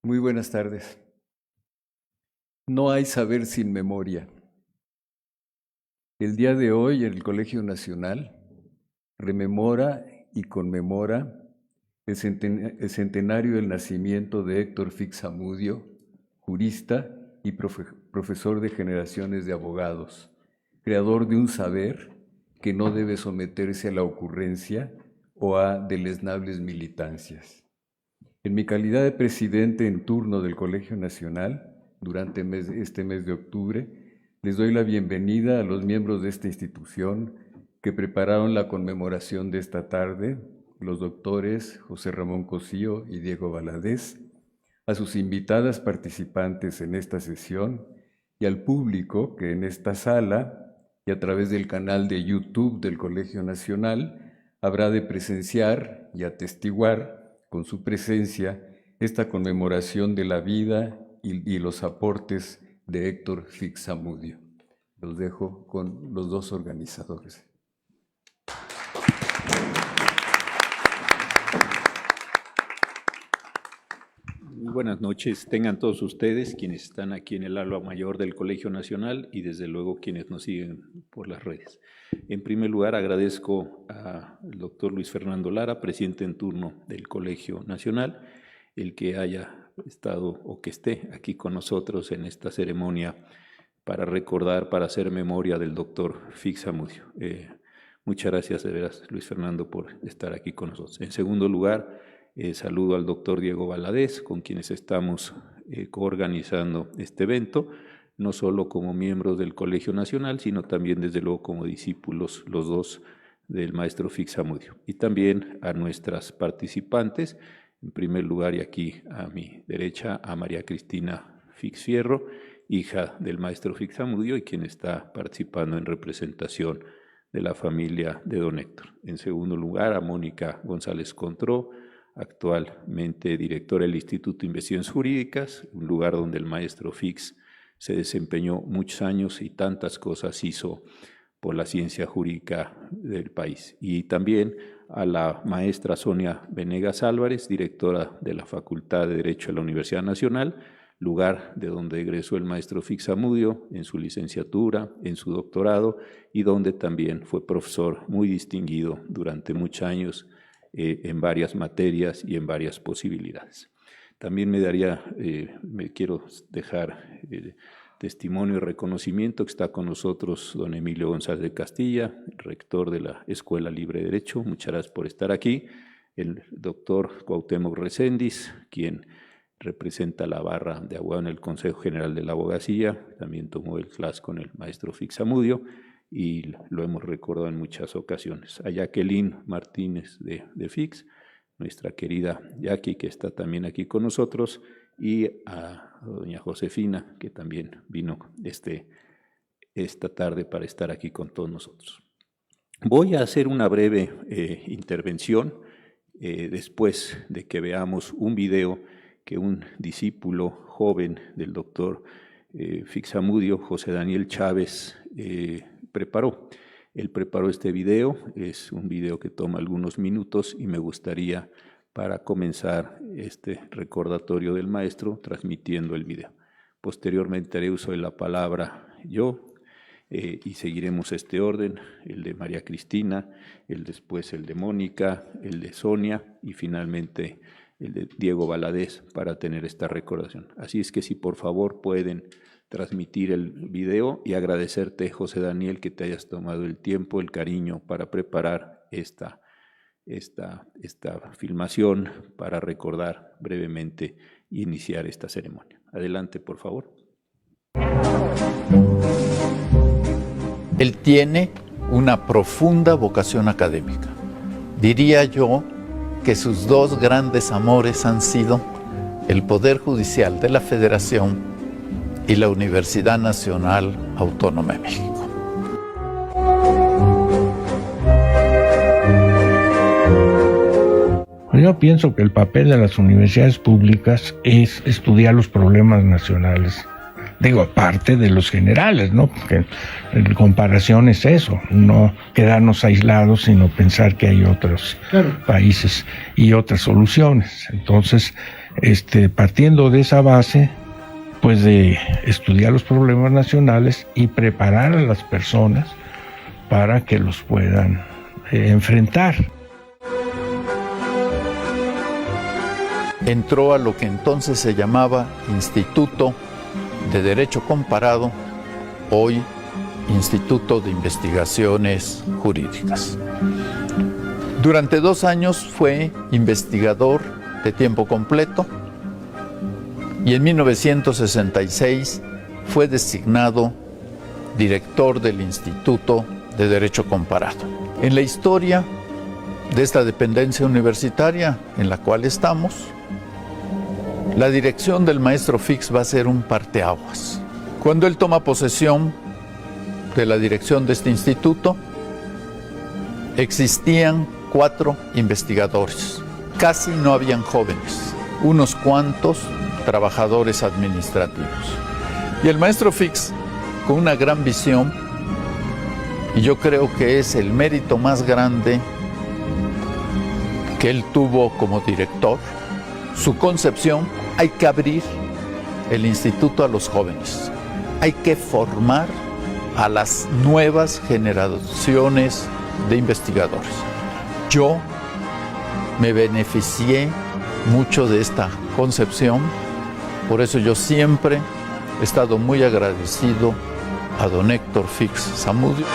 Muy buenas tardes. No hay saber sin memoria. El día de hoy el Colegio Nacional rememora y conmemora el centenario del nacimiento de Héctor Fix Zamudio, jurista y profesor de generaciones de abogados, creador de un saber que no debe someterse a la ocurrencia o a deleznables militancias. En mi calidad de presidente en turno del Colegio Nacional, durante este mes de octubre, les doy la bienvenida a los miembros de esta institución que prepararon la conmemoración de esta tarde, los doctores José Ramón Cosío y Diego Valadez, a sus invitadas participantes en esta sesión y al público que en esta sala y a través del canal de YouTube del Colegio Nacional habrá de presenciar y atestiguar con su presencia esta conmemoración de la vida y los aportes de Héctor Fix Zamudio. Los dejo con los dos organizadores. Muy buenas noches, tengan todos ustedes quienes están aquí en el aula mayor del Colegio Nacional y desde luego quienes nos siguen por las redes. En primer lugar agradezco al doctor Luis Fernando Lara, presidente en turno del Colegio Nacional, el que haya estado o que esté aquí con nosotros en esta ceremonia para recordar, para hacer memoria del doctor Fix Zamudio. Muchas gracias de veras, Luis Fernando, por estar aquí con nosotros. En segundo lugar, saludo al doctor Diego Valadez, con quienes estamos coorganizando este evento, no solo como miembros del Colegio Nacional, sino también desde luego como discípulos, los dos, del maestro Fix Zamudio. Y también a nuestras participantes, en primer lugar y aquí a mi derecha, a María Cristina Fix Fierro, hija del maestro Fix Zamudio y quien está participando en representación de la familia de don Héctor. En segundo lugar, a Mónica González Contró, actualmente directora del Instituto de Investigaciones Jurídicas, un lugar donde el maestro Fix se desempeñó muchos años y tantas cosas hizo por la ciencia jurídica del país. Y también a la maestra Sonia Venegas Álvarez, directora de la Facultad de Derecho de la Universidad Nacional, lugar de donde egresó el maestro Fix Zamudio en su licenciatura, en su doctorado, y donde también fue profesor muy distinguido durante muchos años en varias materias y en varias posibilidades. También me quiero dejar testimonio y reconocimiento que está con nosotros don Emilio González de Castilla, rector de la Escuela Libre de Derecho. Muchas gracias por estar aquí. El doctor Cuauhtémoc Recendis, quien representa la barra de abogado en el Consejo General de la Abogacía, también tomó el clase con el maestro Fix Zamudio y lo hemos recordado en muchas ocasiones. A Jacqueline Martínez de Fix, nuestra querida Jackie, que está también aquí con nosotros, y a doña Josefina, que también vino esta tarde para estar aquí con todos nosotros. Voy a hacer una breve intervención después de que veamos un video que un discípulo joven del doctor Fix Zamudio, José Daniel Chávez, preparó. Él preparó este video, es un video que toma algunos minutos y me gustaría, para comenzar este recordatorio del maestro, transmitiendo el video. Posteriormente haré uso de la palabra yo y seguiremos este orden, el de María Cristina, después el de Mónica, el de Sonia y finalmente el de Diego Valadez para tener esta recordación. Así es que si por favor pueden transmitir el video y agradecerte, José Daniel, que te hayas tomado el tiempo, el cariño para preparar esta filmación para recordar brevemente y iniciar esta ceremonia. Adelante, por favor. Él tiene una profunda vocación académica. Diría yo que sus dos grandes amores han sido el Poder Judicial de la Federación y la Universidad Nacional Autónoma de México. Yo pienso que el papel de las universidades públicas es estudiar los problemas nacionales, Digo, aparte de los generales, ¿no? Porque en comparación es eso, no quedarnos aislados, sino pensar que hay otros países y otras soluciones. Entonces, partiendo de esa base, pues de estudiar los problemas nacionales y preparar a las personas para que los puedan enfrentar. Entró a lo que entonces se llamaba Instituto de Derecho Comparado, hoy Instituto de Investigaciones Jurídicas. Durante 2 años fue investigador de tiempo completo y en 1966 fue designado director del Instituto de Derecho Comparado. En la historia de esta dependencia universitaria en la cual estamos, la dirección del maestro Fix va a ser un parteaguas. Cuando él toma posesión de la dirección de este instituto, existían 4 investigadores. Casi no habían jóvenes, unos cuantos trabajadores administrativos. Y el maestro Fix, con una gran visión, y yo creo que es el mérito más grande que él tuvo como director, su concepción: hay que abrir el instituto a los jóvenes, hay que formar a las nuevas generaciones de investigadores. Yo me beneficié mucho de esta concepción, por eso yo siempre he estado muy agradecido a don Héctor Fix Zamudio.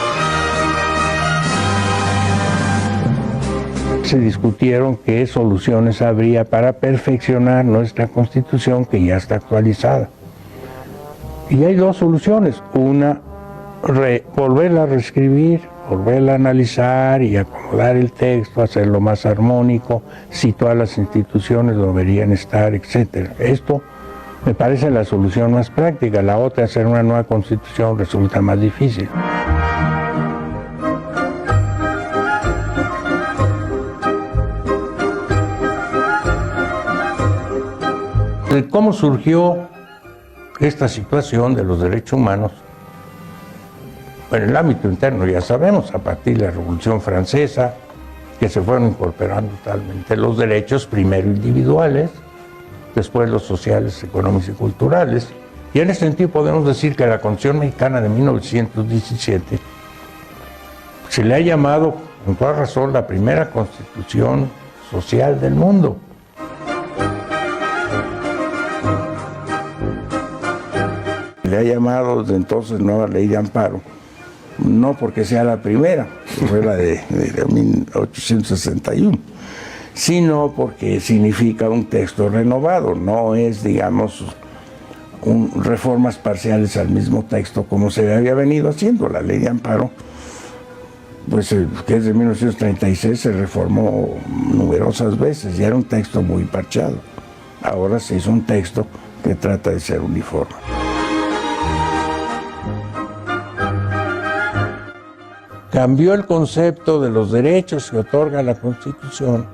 Se discutieron qué soluciones habría para perfeccionar nuestra Constitución, que ya está actualizada. Y hay 2 soluciones. Una, volverla a reescribir, volverla a analizar y acomodar el texto, hacerlo más armónico, situar las instituciones donde deberían estar, etc. Esto me parece la solución más práctica. La otra, hacer una nueva Constitución, resulta más difícil. ¿Cómo surgió esta situación de los derechos humanos? En el ámbito interno ya sabemos, a partir de la Revolución Francesa, que se fueron incorporando totalmente los derechos, primero individuales, después los sociales, económicos y culturales. Y en ese sentido podemos decir que la Constitución Mexicana de 1917 se le ha llamado, con toda razón, la primera Constitución social del mundo. Le ha llamado desde entonces Nueva Ley de Amparo, no porque sea la primera, que fue la de 1861, sino porque significa un texto renovado, no es, digamos, reformas parciales al mismo texto como se había venido haciendo. La Ley de Amparo, pues que es de 1936, se reformó numerosas veces y era un texto muy parchado. Ahora se hizo un texto que trata de ser uniforme. Cambió el concepto de los derechos que otorga la Constitución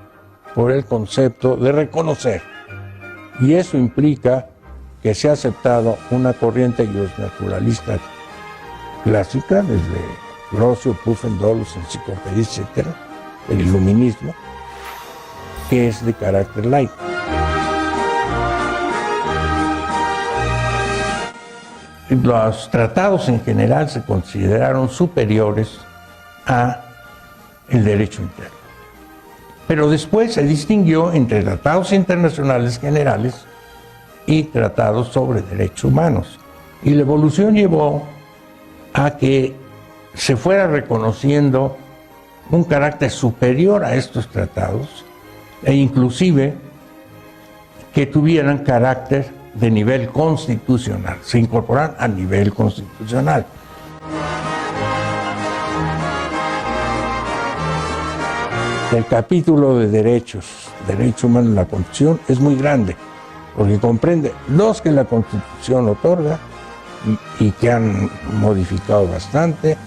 por el concepto de reconocer. Y eso implica que se ha aceptado una corriente naturalista clásica, desde Grocio, Pufendolus, Enciclopedia, etc., el iluminismo, que es de carácter laico. Los tratados en general se consideraron superiores a el derecho interno. Pero después se distinguió entre tratados internacionales generales y tratados sobre derechos humanos. Y la evolución llevó a que se fuera reconociendo un carácter superior a estos tratados e inclusive que tuvieran carácter de nivel constitucional, se incorporan a nivel constitucional. El capítulo de derechos humanos en la Constitución es muy grande, porque comprende los que la Constitución otorga y que han modificado bastante,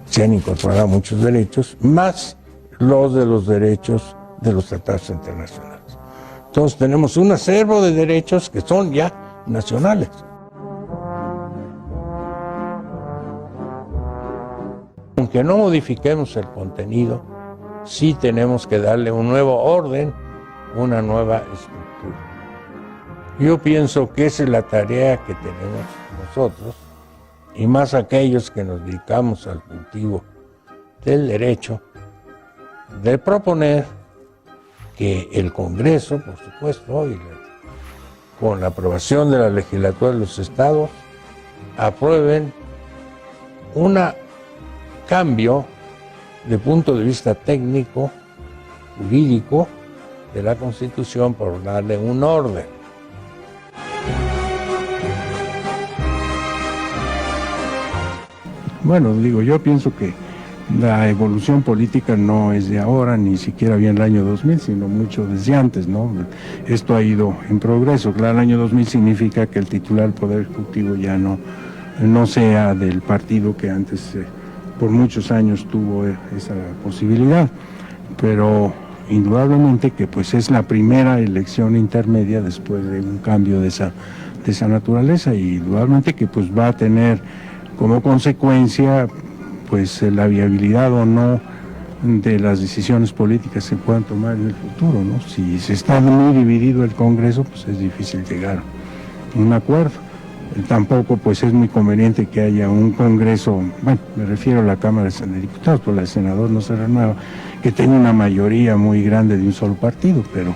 se han incorporado muchos derechos, más los de los derechos de los tratados internacionales. Entonces tenemos un acervo de derechos que son ya nacionales. aunque no modifiquemos el contenido, sí tenemos que darle un nuevo orden, una nueva estructura. Yo pienso que esa es la tarea que tenemos nosotros, y más aquellos que nos dedicamos al cultivo del derecho, de proponer que el Congreso, por supuesto, y con la aprobación de la legislatura de los estados, aprueben un cambio de punto de vista técnico, jurídico, de la Constitución por darle un orden. Bueno, digo, yo pienso que la evolución política no es de ahora, ni siquiera bien el año 2000, sino mucho desde antes, ¿no? Esto ha ido en progreso. Claro, el año 2000 significa que el titular del Poder Ejecutivo ya no sea del partido que antes por muchos años tuvo esa posibilidad, pero indudablemente que pues es la primera elección intermedia después de un cambio de esa naturaleza, y indudablemente que pues va a tener como consecuencia pues la viabilidad o no de las decisiones políticas que se puedan tomar en el futuro, ¿no? Si se está muy dividido el Congreso, pues es difícil llegar a un acuerdo. Tampoco pues es muy conveniente que haya un Congreso, bueno, me refiero a la Cámara de Diputados, pues la de Senador no se renueva, que tenga una mayoría muy grande de un solo partido, pero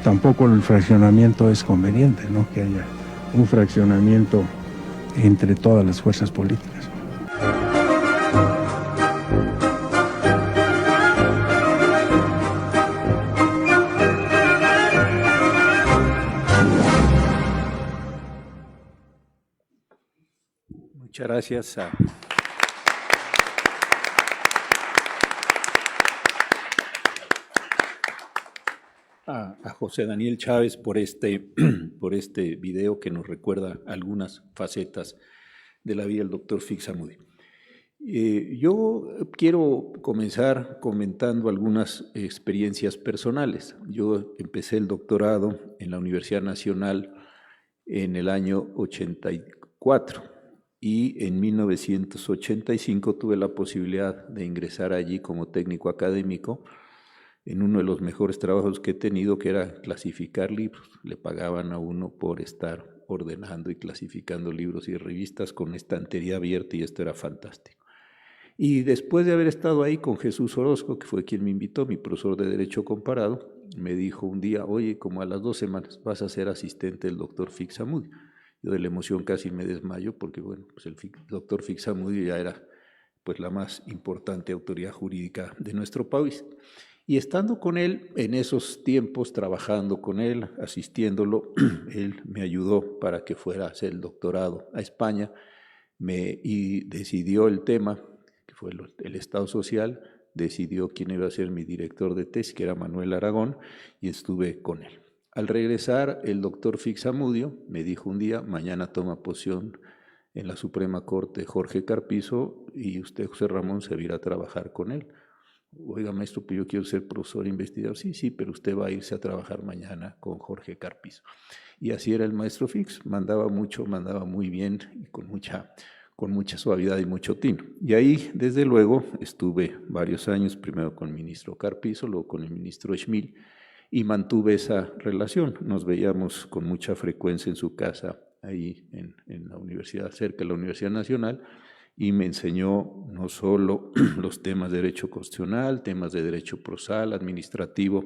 tampoco el fraccionamiento es conveniente, ¿no? Que haya un fraccionamiento entre todas las fuerzas políticas. Muchas gracias a José Daniel Chávez por este video que nos recuerda algunas facetas de la vida del doctor Fix-Amudio. Yo quiero comenzar comentando algunas experiencias personales. Yo empecé el doctorado en la Universidad Nacional en el año 84 y en 1985 tuve la posibilidad de ingresar allí como técnico académico en uno de los mejores trabajos que he tenido, que era clasificar libros. Le pagaban a uno por estar ordenando y clasificando libros y revistas con estantería abierta, y esto era fantástico. Y después de haber estado ahí con Jesús Orozco, que fue quien me invitó, mi profesor de Derecho Comparado, me dijo un día: oye, como a las 2 semanas vas a ser asistente del doctor Fix-Amudio. Yo de la emoción casi me desmayo, porque bueno, pues el doctor Fix-Amudio ya era pues la más importante autoridad jurídica de nuestro país. Y estando con él en esos tiempos, trabajando con él, asistiéndolo, él me ayudó para que fuera a hacer el doctorado a España, y decidió el tema, que fue el Estado Social, decidió quién iba a ser mi director de tesis, que era Manuel Aragón, y estuve con él. Al regresar, el doctor Fix-Amudio me dijo un día: mañana toma posesión en la Suprema Corte Jorge Carpizo, y usted, José Ramón, se va a ir a trabajar con él. Oiga, maestro, pues yo quiero ser profesor investigador. Sí, pero usted va a irse a trabajar mañana con Jorge Carpizo. Y así era el maestro Fix, mandaba mucho, mandaba muy bien, y con mucha suavidad y mucho tino. Y ahí, desde luego, estuve varios años, primero con el ministro Carpizo, luego con el ministro Schmil, y mantuve esa relación. Nos veíamos con mucha frecuencia en su casa, ahí en la universidad, cerca de la Universidad Nacional, y me enseñó no solo los temas de derecho constitucional, temas de derecho procesal, administrativo,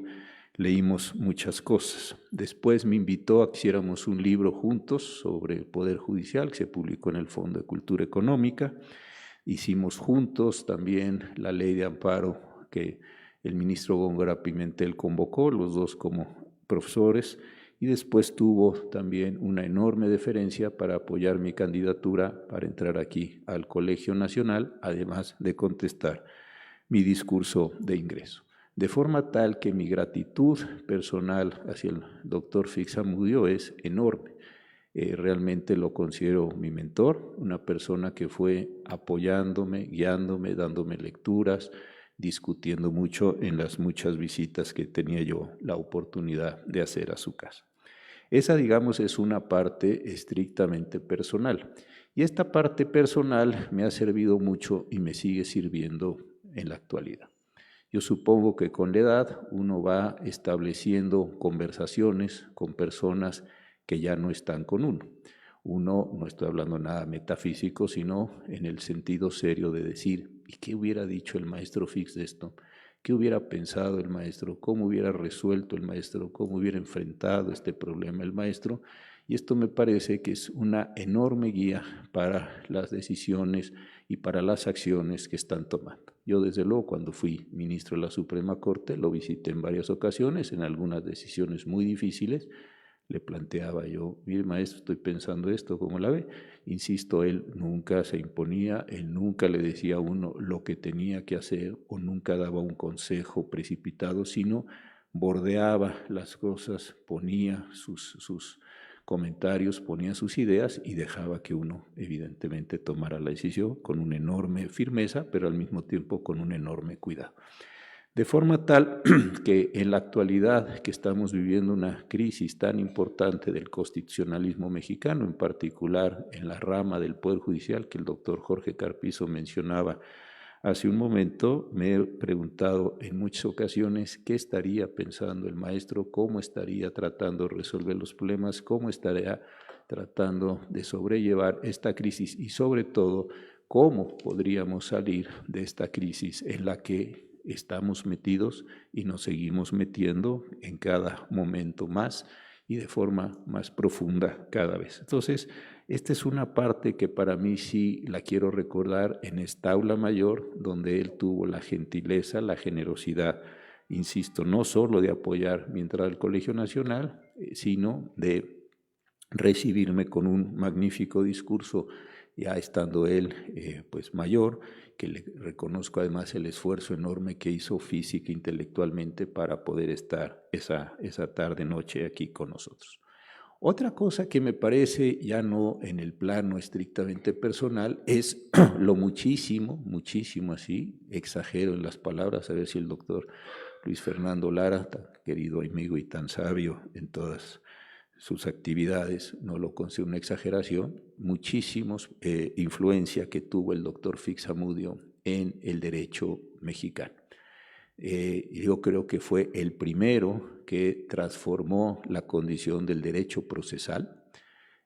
leímos muchas cosas. Después me invitó a que hiciéramos un libro juntos sobre el Poder Judicial, que se publicó en el Fondo de Cultura Económica. Hicimos juntos también la ley de amparo que el ministro Góngora Pimentel convocó, los dos como profesores, y después tuvo también una enorme deferencia para apoyar mi candidatura para entrar aquí al Colegio Nacional, además de contestar mi discurso de ingreso. De forma tal que mi gratitud personal hacia el doctor Fix-Amudio es enorme. Realmente lo considero mi mentor, una persona que fue apoyándome, guiándome, dándome lecturas, discutiendo mucho en las muchas visitas que tenía yo la oportunidad de hacer a su casa. Esa, digamos, es una parte estrictamente personal. Y esta parte personal me ha servido mucho y me sigue sirviendo en la actualidad. Yo supongo que con la edad uno va estableciendo conversaciones con personas que ya no están con uno. Uno, no estoy hablando nada metafísico, sino en el sentido serio de decir, ¿y qué hubiera dicho el maestro Fix de esto? ¿Qué hubiera pensado el maestro? ¿Cómo hubiera resuelto el maestro? ¿Cómo hubiera enfrentado este problema el maestro? Y esto me parece que es una enorme guía para las decisiones y para las acciones que están tomando. Yo, desde luego, cuando fui ministro de la Suprema Corte, lo visité en varias ocasiones, en algunas decisiones muy difíciles. Le planteaba yo, mire maestro, estoy pensando esto, ¿cómo la ve? Insisto, él nunca se imponía, él nunca le decía a uno lo que tenía que hacer o nunca daba un consejo precipitado, sino bordeaba las cosas, ponía sus comentarios, ponía sus ideas y dejaba que uno evidentemente tomara la decisión con una enorme firmeza, pero al mismo tiempo con un enorme cuidado. De forma tal que en la actualidad que estamos viviendo una crisis tan importante del constitucionalismo mexicano, en particular en la rama del Poder Judicial que el doctor Jorge Carpizo mencionaba hace un momento, me he preguntado en muchas ocasiones qué estaría pensando el maestro, cómo estaría tratando de resolver los problemas, cómo estaría tratando de sobrellevar esta crisis y sobre todo cómo podríamos salir de esta crisis en la que estamos metidos y nos seguimos metiendo en cada momento más y de forma más profunda cada vez. Entonces, esta es una parte que para mí sí la quiero recordar en esta aula mayor, donde él tuvo la gentileza, la generosidad, insisto, no solo de apoyar mi entrada al Colegio Nacional, sino de recibirme con un magnífico discurso, ya estando él pues mayor, que le reconozco además el esfuerzo enorme que hizo física e intelectualmente para poder estar esa tarde-noche aquí con nosotros. Otra cosa que me parece, ya no en el plano estrictamente personal, es lo muchísimo así, exagero en las palabras, a ver si el doctor Luis Fernando Lara, tan querido amigo y tan sabio en todas sus actividades, no lo considero una exageración, muchísimos influencia que tuvo el doctor Fix Zamudio en el derecho mexicano. Yo creo que fue el primero que transformó la condición del derecho procesal,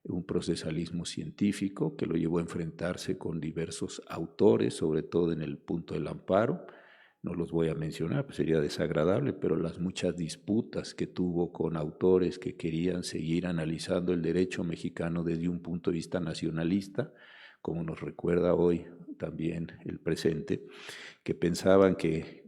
un procesalismo científico que lo llevó a enfrentarse con diversos autores, sobre todo en el punto del amparo. No los voy a mencionar, pues sería desagradable, pero las muchas disputas que tuvo con autores que querían seguir analizando el derecho mexicano desde un punto de vista nacionalista, como nos recuerda hoy también el presente, que pensaban que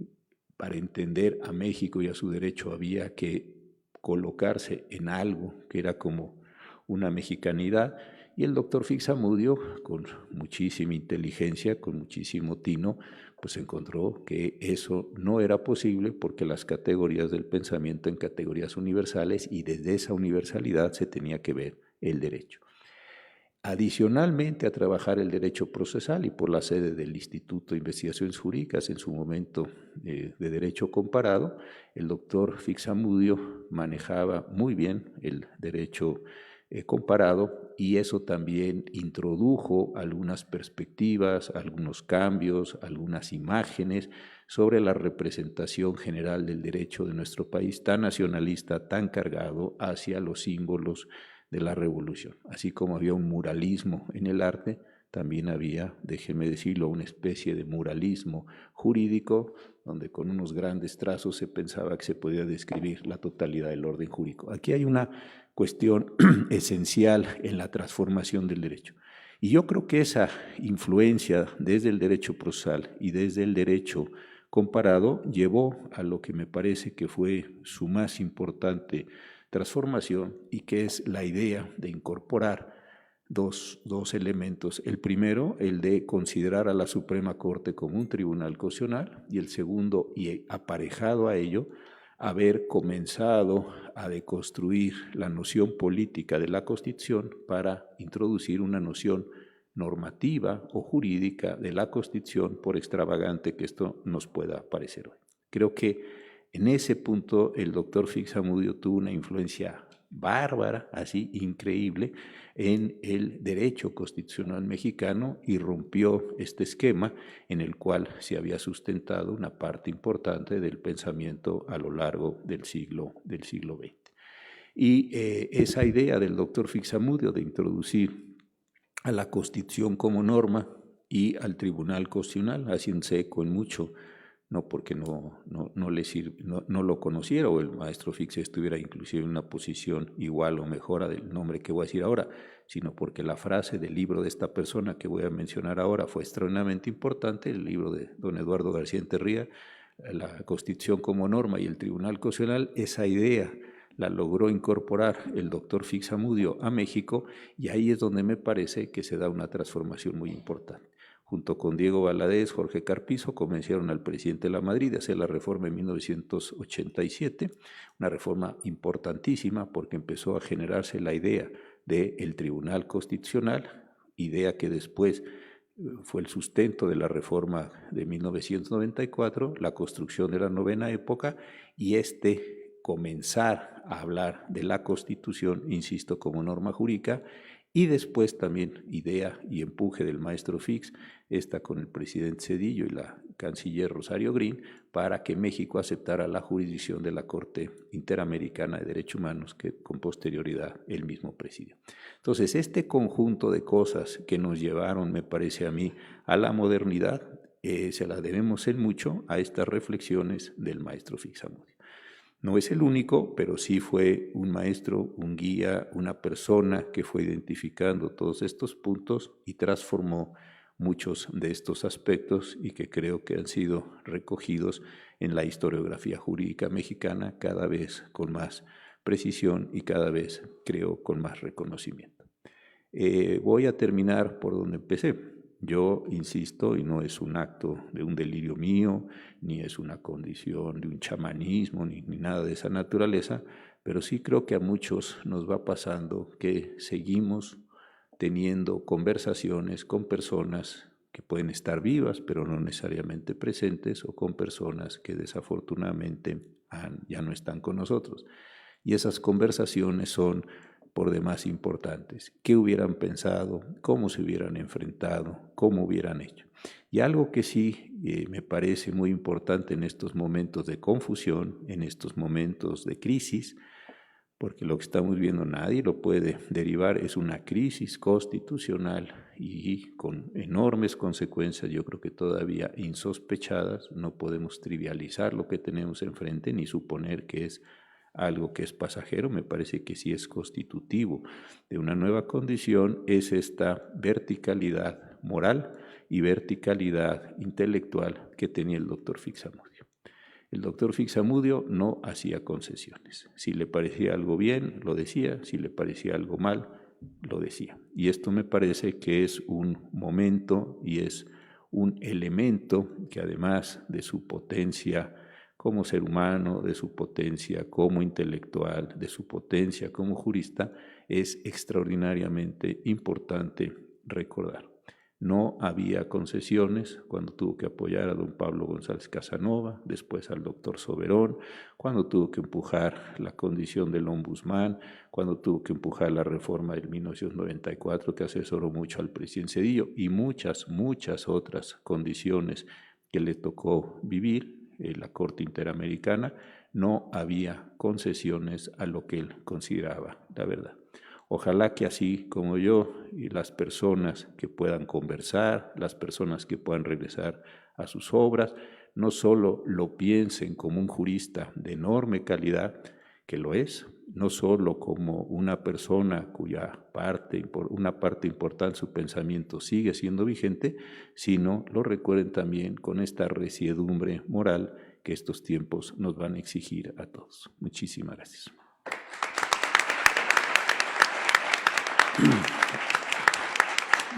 para entender a México y a su derecho había que colocarse en algo que era como una mexicanidad, y el doctor Fix Zamudio, con muchísima inteligencia, con muchísimo tino, pues encontró que eso no era posible porque las categorías del pensamiento en categorías universales y desde esa universalidad se tenía que ver el derecho. Adicionalmente a trabajar el derecho procesal y por la sede del Instituto de Investigaciones Jurídicas, en su momento de Derecho Comparado, el doctor Fix Zamudio manejaba muy bien el derecho comparado y eso también introdujo algunas perspectivas, algunos cambios, algunas imágenes sobre la representación general del derecho de nuestro país tan nacionalista, tan cargado hacia los símbolos de la revolución. Así como había un muralismo en el arte, también había, déjeme decirlo, una especie de muralismo jurídico, donde con unos grandes trazos se pensaba que se podía describir la totalidad del orden jurídico. Aquí hay una cuestión esencial en la transformación del derecho. Y yo creo que esa influencia desde el derecho procesal y desde el derecho comparado llevó a lo que me parece que fue su más importante transformación y que es la idea de incorporar dos elementos. El primero, el de considerar a la Suprema Corte como un tribunal constitucional, y el segundo, y aparejado a ello, haber comenzado a deconstruir la noción política de la Constitución para introducir una noción normativa o jurídica de la Constitución, por extravagante que esto nos pueda parecer hoy. Creo que en ese punto el doctor Fix Zamudio tuvo una influencia bárbara, así increíble, en el derecho constitucional mexicano y rompió este esquema en el cual se había sustentado una parte importante del pensamiento a lo largo del siglo XX. Y esa idea del doctor Fixamudio de introducir a la Constitución como norma y al Tribunal Constitucional, haciéndose eco en mucho, no porque no lo conociera o el maestro Fix estuviera inclusive en una posición igual o mejor del nombre que voy a decir ahora, sino porque la frase del libro de esta persona que voy a mencionar ahora fue extremadamente importante, el libro de don Eduardo García Enterría, la Constitución como norma y el Tribunal Constitucional. Esa idea la logró incorporar el doctor Fixamudio a México, y ahí es donde me parece que se da una transformación muy importante. Junto con Diego Valadez, Jorge Carpizo, convencieron al presidente de la Madrid de hacer la reforma en 1987, una reforma importantísima porque empezó a generarse la idea del Tribunal Constitucional, idea que después fue el sustento de la reforma de 1994, la construcción de la novena época y comenzar a hablar de la Constitución, insisto, como norma jurídica, y después también idea y empuje del maestro Fix, con el presidente Zedillo y la canciller Rosario Green, para que México aceptara la jurisdicción de la Corte Interamericana de Derechos Humanos, que con posterioridad él mismo presidió. Entonces, este conjunto de cosas que nos llevaron, me parece a mí, a la modernidad, se las debemos en mucho a estas reflexiones del maestro Fixamudio. No es el único, pero sí fue un maestro, un guía, una persona que fue identificando todos estos puntos y transformó muchos de estos aspectos y que creo que han sido recogidos en la historiografía jurídica mexicana cada vez con más precisión y cada vez, creo, con más reconocimiento. Voy a terminar por donde empecé. Yo insisto, y no es un acto de un delirio mío, ni es una condición de un chamanismo, ni nada de esa naturaleza, pero sí creo que a muchos nos va pasando que seguimos teniendo conversaciones con personas que pueden estar vivas, pero no necesariamente presentes, o con personas que desafortunadamente ya no están con nosotros. Y esas conversaciones son por demás importantes. ¿Qué hubieran pensado? ¿Cómo se hubieran enfrentado? ¿Cómo hubieran hecho? Y algo que sí me parece muy importante en estos momentos de confusión, en estos momentos de crisis, porque lo que estamos viendo nadie lo puede derivar, es una crisis constitucional y con enormes consecuencias, yo creo que todavía insospechadas. No podemos trivializar lo que tenemos enfrente ni suponer que es algo que es pasajero. Me parece que sí es constitutivo de una nueva condición, es esta verticalidad moral y verticalidad intelectual que tenía el doctor Fixamudio. El doctor Fixamudio no hacía concesiones. Si le parecía algo bien, lo decía; si le parecía algo mal, lo decía. Y esto me parece que es un momento y es un elemento que, además de su potencia como ser humano, de su potencia como intelectual, de su potencia como jurista, es extraordinariamente importante recordar. No había concesiones cuando tuvo que apoyar a don Pablo González Casanova, después al doctor Soberón, cuando tuvo que empujar la condición del ombudsman, cuando tuvo que empujar la reforma del 1994 que asesoró mucho al presidente Zedillo, y muchas otras condiciones que le tocó vivir. La Corte Interamericana, no había concesiones a lo que él consideraba la verdad. Ojalá que así como yo y las personas que puedan conversar, las personas que puedan regresar a sus obras, no solo lo piensen como un jurista de enorme calidad, que lo es, no solo como una persona cuya una parte importante de su pensamiento sigue siendo vigente, sino lo recuerden también con esta resiedumbre moral que estos tiempos nos van a exigir a todos. Muchísimas gracias.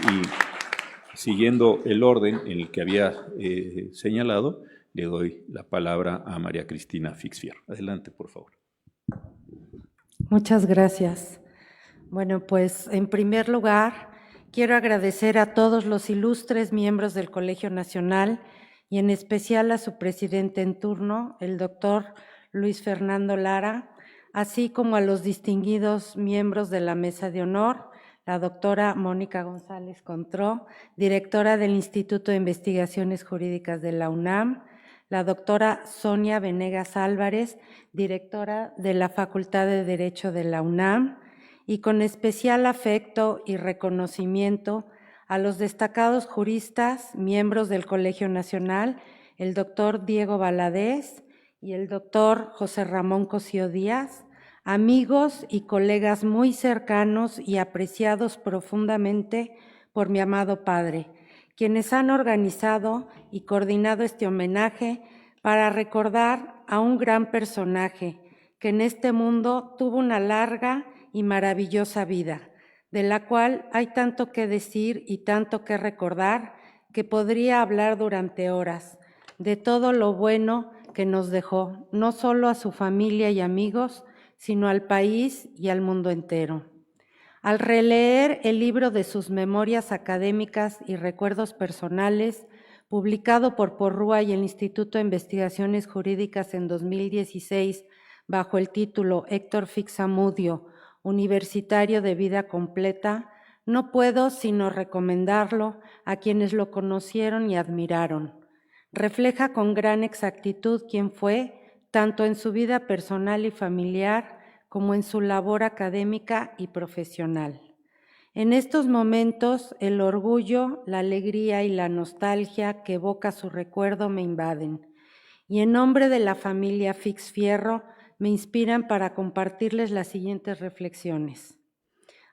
Y siguiendo el orden en el que había señalado, le doy la palabra a María Cristina Fix-Fierro. Adelante, por favor. Muchas gracias. Bueno, pues en primer lugar, quiero agradecer a todos los ilustres miembros del Colegio Nacional y en especial a su presidente en turno, el doctor Luis Fernando Lara, así como a los distinguidos miembros de la mesa de honor, la doctora Mónica González Contró, directora del Instituto de Investigaciones Jurídicas de la UNAM, la doctora Sonia Venegas Álvarez, directora de la Facultad de Derecho de la UNAM, y con especial afecto y reconocimiento a los destacados juristas, miembros del Colegio Nacional, el doctor Diego Valadez y el doctor José Ramón Cosío Díaz, amigos y colegas muy cercanos y apreciados profundamente por mi amado padre, quienes han organizado y coordinado este homenaje para recordar a un gran personaje que en este mundo tuvo una larga y maravillosa vida, de la cual hay tanto que decir y tanto que recordar que podría hablar durante horas, de todo lo bueno que nos dejó, no solo a su familia y amigos, sino al país y al mundo entero. Al releer el libro de sus memorias académicas y recuerdos personales, publicado por Porrúa y el Instituto de Investigaciones Jurídicas en 2016, bajo el título Héctor Fix-Amudio, Universitario de Vida Completa, no puedo sino recomendarlo a quienes lo conocieron y admiraron. Refleja con gran exactitud quién fue, tanto en su vida personal y familiar como en su labor académica y profesional. En estos momentos, el orgullo, la alegría y la nostalgia que evoca su recuerdo me invaden, y en nombre de la familia Fix Fierro me inspiran para compartirles las siguientes reflexiones.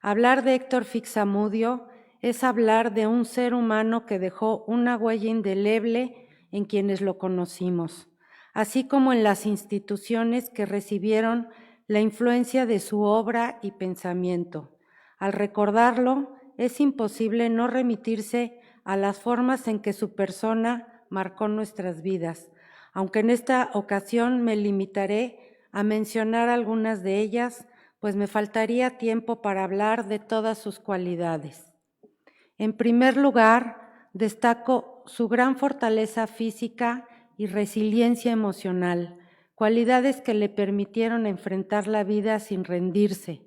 Hablar de Héctor Fix-Amudio es hablar de un ser humano que dejó una huella indeleble en quienes lo conocimos, así como en las instituciones que recibieron la influencia de su obra y pensamiento. Al recordarlo, es imposible no remitirse a las formas en que su persona marcó nuestras vidas, aunque en esta ocasión me limitaré a mencionar algunas de ellas, pues me faltaría tiempo para hablar de todas sus cualidades. En primer lugar, destaco su gran fortaleza física y resiliencia emocional, cualidades que le permitieron enfrentar la vida sin rendirse,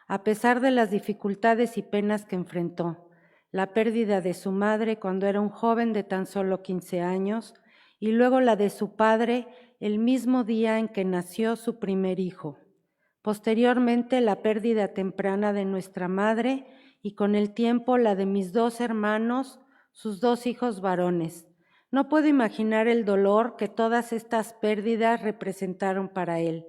a pesar de las dificultades y penas que enfrentó, la pérdida de su madre cuando era un joven de tan solo 15 años y luego la de su padre el mismo día en que nació su primer hijo. Posteriormente, la pérdida temprana de nuestra madre y con el tiempo la de mis 2 hermanos, sus 2 hijos varones. No puedo imaginar el dolor que todas estas pérdidas representaron para él.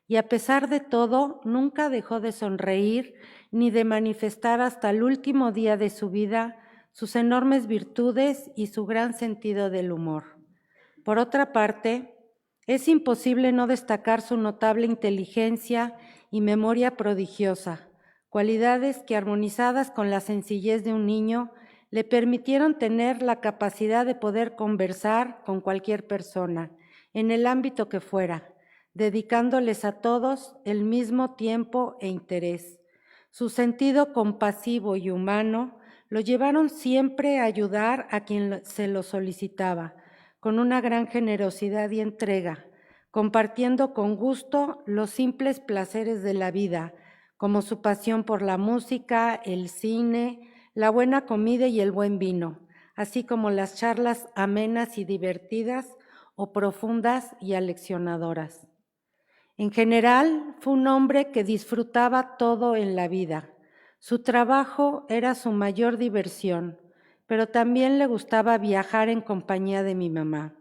Y a pesar de todo, nunca dejó de sonreír ni de manifestar hasta el último día de su vida sus enormes virtudes y su gran sentido del humor. Por otra parte, es imposible no destacar su notable inteligencia y memoria prodigiosa, cualidades que armonizadas con la sencillez de un niño le permitieron tener la capacidad de poder conversar con cualquier persona, en el ámbito que fuera, dedicándoles a todos el mismo tiempo e interés. Su sentido compasivo y humano lo llevaron siempre a ayudar a quien se lo solicitaba, con una gran generosidad y entrega, compartiendo con gusto los simples placeres de la vida, como su pasión por la música, el cine, la buena comida y el buen vino, así como las charlas amenas y divertidas o profundas y aleccionadoras. En general, fue un hombre que disfrutaba todo en la vida. Su trabajo era su mayor diversión, pero también le gustaba viajar en compañía de mi mamá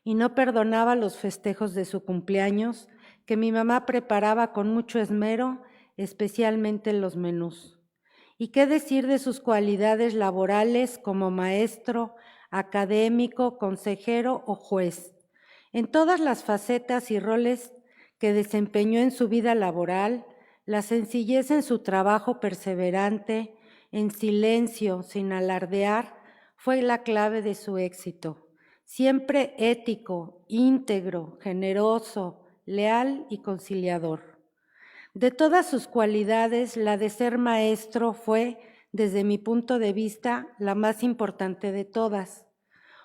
y no perdonaba los festejos de su cumpleaños que mi mamá preparaba con mucho esmero, especialmente los menús. ¿Y qué decir de sus cualidades laborales como maestro, académico, consejero o juez? En todas las facetas y roles que desempeñó en su vida laboral, la sencillez en su trabajo perseverante, en silencio, sin alardear, fue la clave de su éxito. Siempre ético, íntegro, generoso, leal y conciliador. De todas sus cualidades, la de ser maestro fue, desde mi punto de vista, la más importante de todas.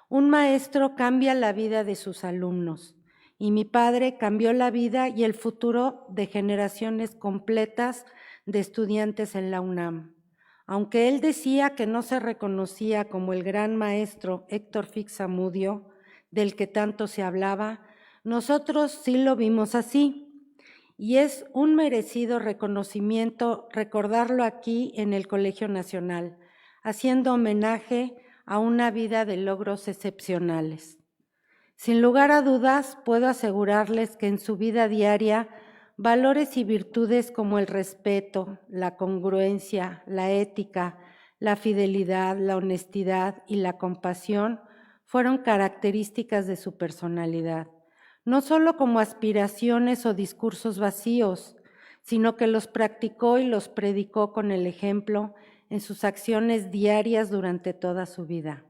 Un maestro cambia la vida de sus alumnos y mi padre cambió la vida y el futuro de generaciones completas de estudiantes en la UNAM. Aunque él decía que no se reconocía como el gran maestro Héctor Fix Zamudio, del que tanto se hablaba, nosotros sí lo vimos así. Y es un merecido reconocimiento recordarlo aquí en el Colegio Nacional, haciendo homenaje a una vida de logros excepcionales. Sin lugar a dudas, puedo asegurarles que en su vida diaria, valores y virtudes como el respeto, la congruencia, la ética, la fidelidad, la honestidad y la compasión fueron características de su personalidad. No solo como aspiraciones o discursos vacíos, sino que los practicó y los predicó con el ejemplo en sus acciones diarias durante toda su vida.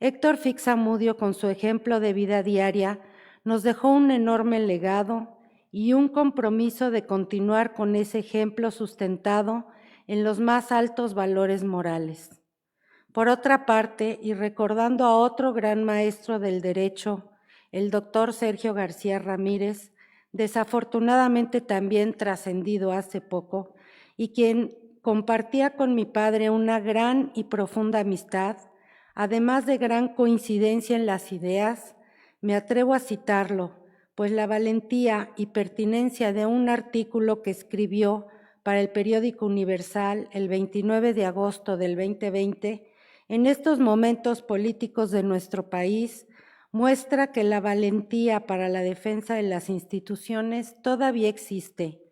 Héctor Fix Zamudio, con su ejemplo de vida diaria, nos dejó un enorme legado y un compromiso de continuar con ese ejemplo sustentado en los más altos valores morales. Por otra parte, y recordando a otro gran maestro del derecho, el doctor Sergio García Ramírez, desafortunadamente también trascendido hace poco, y quien compartía con mi padre una gran y profunda amistad, además de gran coincidencia en las ideas, me atrevo a citarlo, pues la valentía y pertinencia de un artículo que escribió para el periódico Universal el 29 de agosto del 2020, en estos momentos políticos de nuestro país, muestra que la valentía para la defensa de las instituciones todavía existe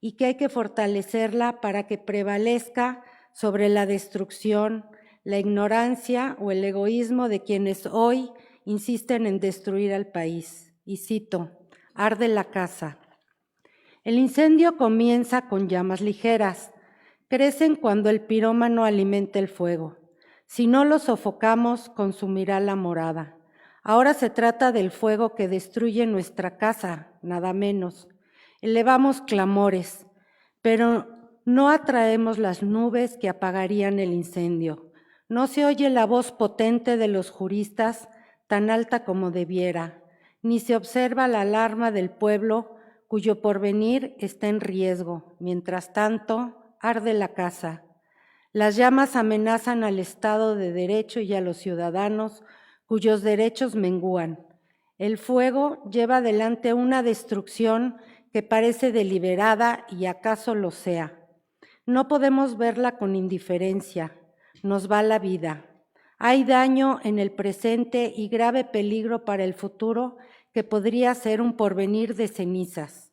y que hay que fortalecerla para que prevalezca sobre la destrucción, la ignorancia o el egoísmo de quienes hoy insisten en destruir al país. Y cito, arde la casa. El incendio comienza con llamas ligeras, crecen cuando el pirómano alimenta el fuego. Si no lo sofocamos, consumirá la morada. Ahora se trata del fuego que destruye nuestra casa, nada menos. Elevamos clamores, pero no atraemos las nubes que apagarían el incendio. No se oye la voz potente de los juristas tan alta como debiera, ni se observa la alarma del pueblo cuyo porvenir está en riesgo. Mientras tanto, arde la casa. Las llamas amenazan al Estado de Derecho y a los ciudadanos cuyos derechos mengúan. El fuego lleva adelante una destrucción que parece deliberada y acaso lo sea. No podemos verla con indiferencia, nos va la vida. Hay daño en el presente y grave peligro para el futuro que podría ser un porvenir de cenizas.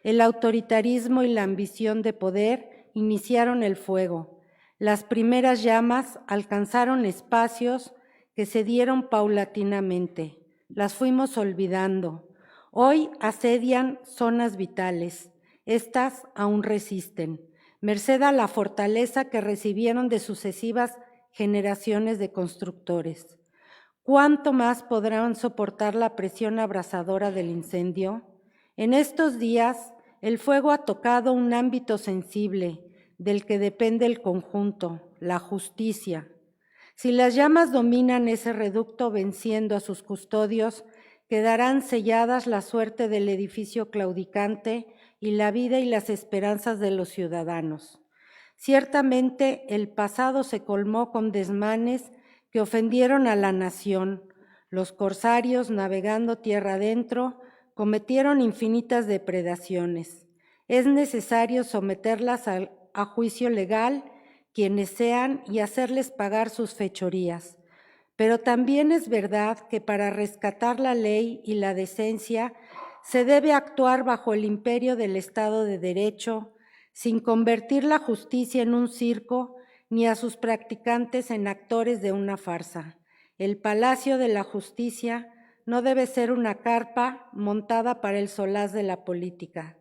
El autoritarismo y la ambición de poder iniciaron el fuego. Las primeras llamas alcanzaron espacios que se dieron paulatinamente. Las fuimos olvidando. Hoy asedian zonas vitales. Estas aún resisten, merced a la fortaleza que recibieron de sucesivas generaciones de constructores. ¿Cuánto más podrán soportar la presión abrasadora del incendio? En estos días, el fuego ha tocado un ámbito sensible del que depende el conjunto, la justicia. Si las llamas dominan ese reducto venciendo a sus custodios, quedarán selladas la suerte del edificio claudicante y la vida y las esperanzas de los ciudadanos. Ciertamente el pasado se colmó con desmanes que ofendieron a la nación. Los corsarios, navegando tierra adentro, cometieron infinitas depredaciones. Es necesario someterlas a juicio legal quienes sean y hacerles pagar sus fechorías. Pero también es verdad que para rescatar la ley y la decencia se debe actuar bajo el imperio del Estado de Derecho, sin convertir la justicia en un circo ni a sus practicantes en actores de una farsa. El Palacio de la Justicia no debe ser una carpa montada para el solaz de la política.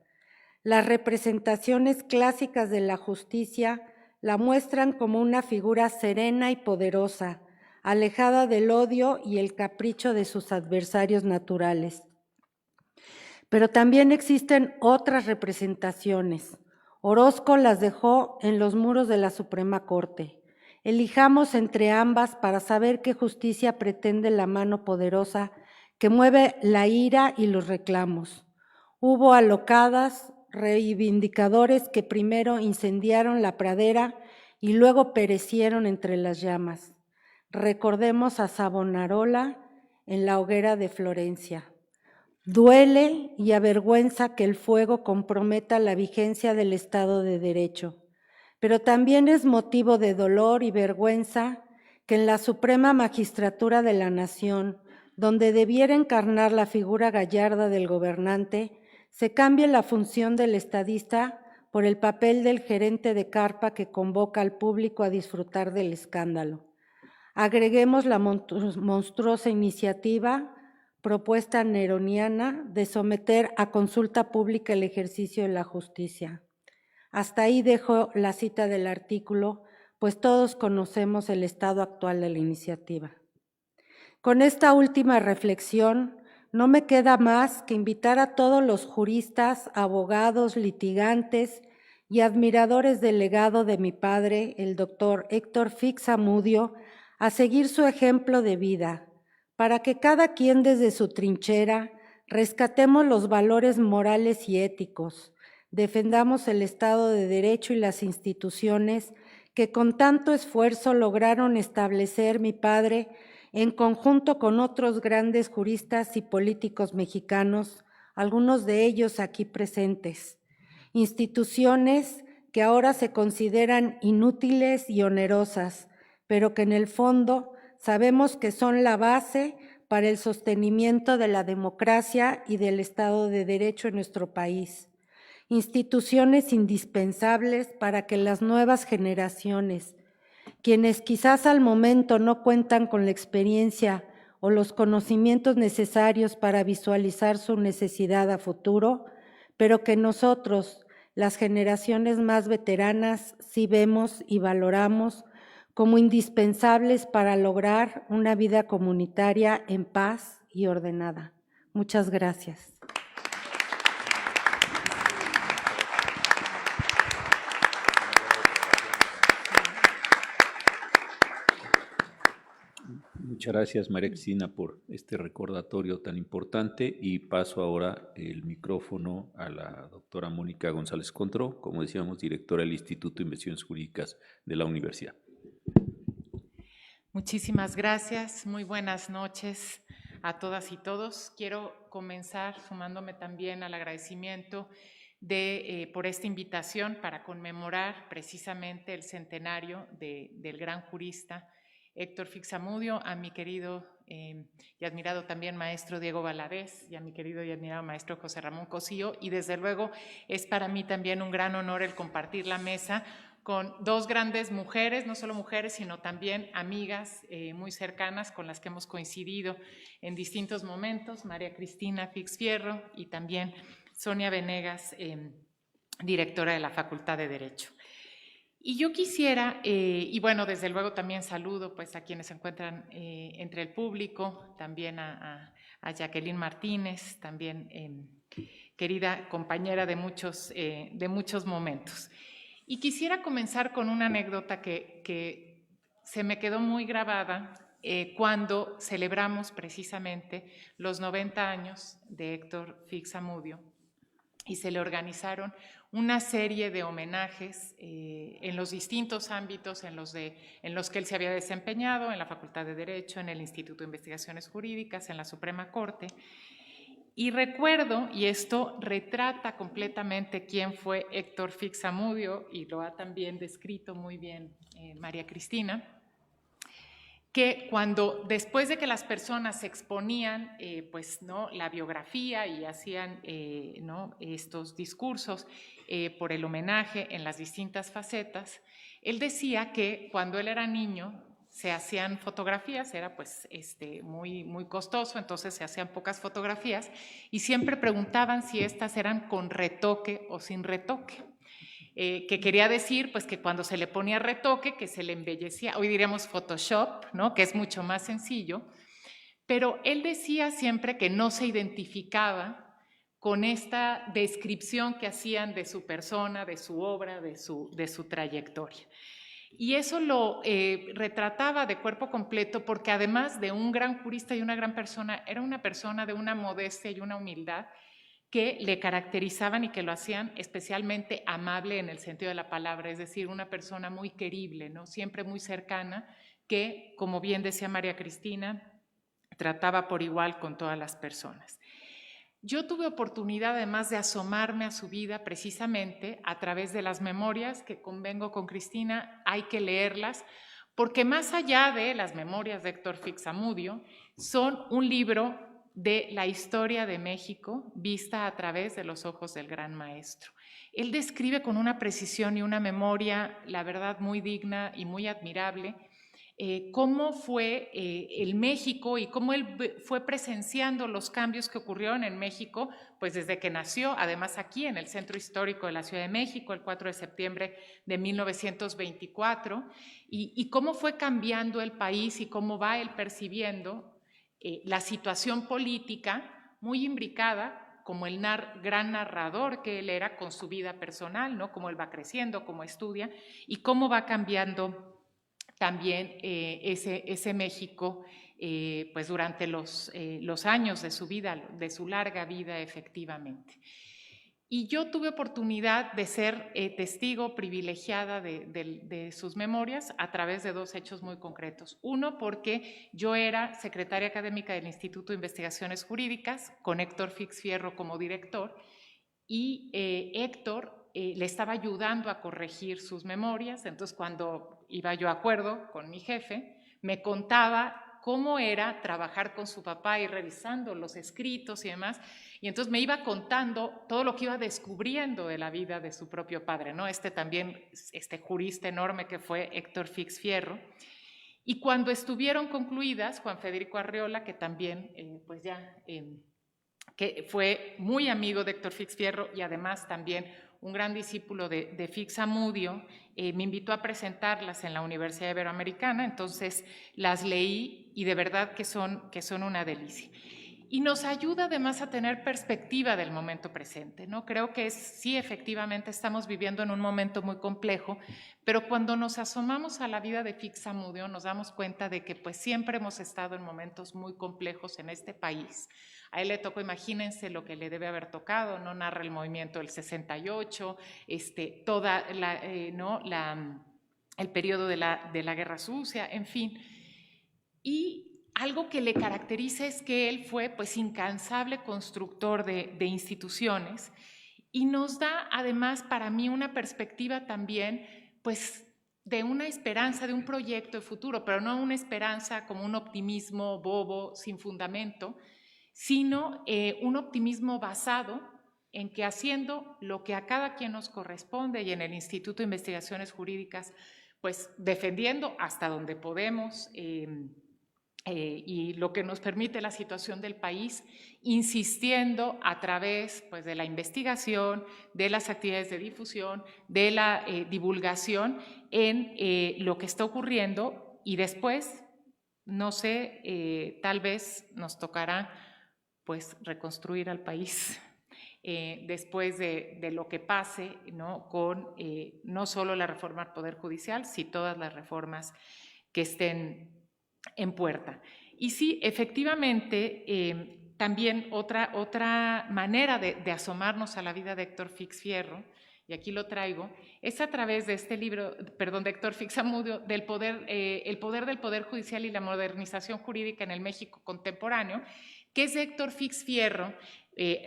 Las representaciones clásicas de la justicia la muestran como una figura serena y poderosa, alejada del odio y el capricho de sus adversarios naturales. Pero también existen otras representaciones. Orozco las dejó en los muros de la Suprema Corte. Elijamos entre ambas para saber qué justicia pretende la mano poderosa que mueve la ira y los reclamos. Hubo alocadas, reivindicadores que primero incendiaron la pradera y luego perecieron entre las llamas. Recordemos a Savonarola en la hoguera de Florencia. Duele y avergüenza que el fuego comprometa la vigencia del Estado de Derecho, pero también es motivo de dolor y vergüenza que en la Suprema Magistratura de la Nación, donde debiera encarnar la figura gallarda del gobernante, se cambie la función del estadista por el papel del gerente de carpa que convoca al público a disfrutar del escándalo. Agreguemos la monstruosa iniciativa propuesta neroniana de someter a consulta pública el ejercicio de la justicia. Hasta ahí dejo la cita del artículo, pues todos conocemos el estado actual de la iniciativa. Con esta última reflexión, no me queda más que invitar a todos los juristas, abogados, litigantes y admiradores del legado de mi padre, el doctor Héctor Fix Zamudio, a seguir su ejemplo de vida, para que cada quien desde su trinchera rescatemos los valores morales y éticos, defendamos el Estado de Derecho y las instituciones que con tanto esfuerzo lograron establecer mi padre en conjunto con otros grandes juristas y políticos mexicanos, algunos de ellos aquí presentes, instituciones que ahora se consideran inútiles y onerosas, pero que en el fondo sabemos que son la base para el sostenimiento de la democracia y del Estado de Derecho en nuestro país. Instituciones indispensables para que las nuevas generaciones, quienes quizás al momento no cuentan con la experiencia o los conocimientos necesarios para visualizar su necesidad a futuro, pero que nosotros, las generaciones más veteranas, sí vemos y valoramos como indispensables para lograr una vida comunitaria en paz y ordenada. Muchas gracias. Muchas gracias, María Cristina, por este recordatorio tan importante, y paso ahora el micrófono a la doctora Mónica González Contró, como decíamos, directora del Instituto de Investigaciones Jurídicas de la Universidad. Muchísimas gracias, muy buenas noches a todas y todos. Quiero comenzar sumándome también al agradecimiento por esta invitación para conmemorar precisamente el centenario del gran jurista Héctor Fix Zamudio, a mi querido y admirado también maestro Diego Valadez y a mi querido y admirado maestro José Ramón Cosío, y desde luego es para mí también un gran honor el compartir la mesa con dos grandes mujeres, no solo mujeres, sino también amigas muy cercanas con las que hemos coincidido en distintos momentos, María Cristina Fix Fierro y también Sonia Venegas, directora de la Facultad de Derecho. Y yo quisiera, y bueno, desde luego también saludo pues, a quienes se encuentran entre el público, también a Jacqueline Martínez, también querida compañera de muchos momentos. Y quisiera comenzar con una anécdota que se me quedó muy grabada cuando celebramos precisamente los 90 años de Héctor Fix Zamudio y se le organizaron una serie de homenajes en los distintos ámbitos en los que él se había desempeñado, en la Facultad de Derecho, en el Instituto de Investigaciones Jurídicas, en la Suprema Corte. Y recuerdo, y esto retrata completamente quién fue Héctor Fix Zamudio, y lo ha también descrito muy bien María Cristina, que después de que las personas exponían pues, ¿no? la biografía y hacían ¿no? estos discursos por el homenaje en las distintas facetas, él decía que cuando él era niño se hacían fotografías, era pues muy costoso, entonces se hacían pocas fotografías y siempre preguntaban si estas eran con retoque o sin retoque. Que quería decir pues que cuando se le ponía retoque, que se le embellecía, hoy diríamos Photoshop, ¿no? Que es mucho más sencillo, pero él decía siempre que no se identificaba con esta descripción que hacían de su persona, de su obra, de su trayectoria. Y eso lo retrataba de cuerpo completo porque además de un gran jurista y una gran persona, era una persona de una modestia y una humildad que le caracterizaban y que lo hacían especialmente amable en el sentido de la palabra, es decir, una persona muy querible, ¿no? Siempre muy cercana, que, como bien decía María Cristina, trataba por igual con todas las personas. Yo tuve oportunidad además de asomarme a su vida precisamente a través de las memorias, que convengo con Cristina, hay que leerlas, porque más allá de las memorias de Héctor Fix-Amudio, son un libro de la historia de México vista a través de los ojos del gran maestro. Él describe con una precisión y una memoria, la verdad, muy digna y muy admirable, cómo fue el México y cómo él fue presenciando los cambios que ocurrieron en México, pues desde que nació, además aquí en el Centro Histórico de la Ciudad de México, el 4 de septiembre de 1924, y cómo fue cambiando el país y cómo va él percibiendo la situación política muy imbricada, como el gran narrador que él era con su vida personal, ¿no? Cómo él va creciendo, cómo estudia y cómo va cambiando también ese México pues durante los años de su vida, de su larga vida efectivamente. Y yo tuve oportunidad de ser testigo privilegiada de sus memorias a través de dos hechos muy concretos. Uno, porque yo era secretaria académica del Instituto de Investigaciones Jurídicas, con Héctor Fix-Fierro como director, y Héctor le estaba ayudando a corregir sus memorias. Entonces, cuando iba yo a acuerdo con mi jefe, me contaba cómo era trabajar con su papá y revisando los escritos y demás, y entonces me iba contando todo lo que iba descubriendo de la vida de su propio padre, ¿no? También, este jurista enorme que fue Héctor Fix-Fierro. Y cuando estuvieron concluidas, Juan Federico Arreola, que también, pues ya, que fue muy amigo de Héctor Fix-Fierro y además también un gran discípulo de Fix-Amudio, me invitó a presentarlas en la Universidad Iberoamericana, entonces las leí y de verdad que son una delicia. Y nos ayuda además a tener perspectiva del momento presente, ¿no? Creo que sí, efectivamente estamos viviendo en un momento muy complejo, pero cuando nos asomamos a la vida de Fix-Amudio nos damos cuenta de que pues siempre hemos estado en momentos muy complejos en este país. A él le tocó, imagínense lo que le debe haber tocado, ¿no? Narra el movimiento del 68, toda el periodo de la Guerra Sucia, en fin. Y algo que le caracteriza es que él fue pues incansable constructor de instituciones y nos da además para mí una perspectiva también pues de una esperanza, de un proyecto de futuro, pero no una esperanza como un optimismo bobo sin fundamento, sino un optimismo basado en que haciendo lo que a cada quien nos corresponde y en el Instituto de Investigaciones Jurídicas, pues defendiendo hasta donde podemos y lo que nos permite la situación del país, insistiendo a través pues, de la investigación, de las actividades de difusión, de la divulgación en lo que está ocurriendo y después, no sé, tal vez nos tocará pues reconstruir al país después de lo que pase, ¿no? Con no solo la reforma al Poder Judicial, sino todas las reformas que estén en puerta. Y sí, efectivamente, también otra manera de asomarnos a la vida de Héctor Fix-Fierro, y aquí lo traigo, es a través de este libro, perdón, de Héctor Fix-Amudio, El poder del Poder Judicial y la modernización jurídica en el México contemporáneo, que es de Héctor Fix-Fierro.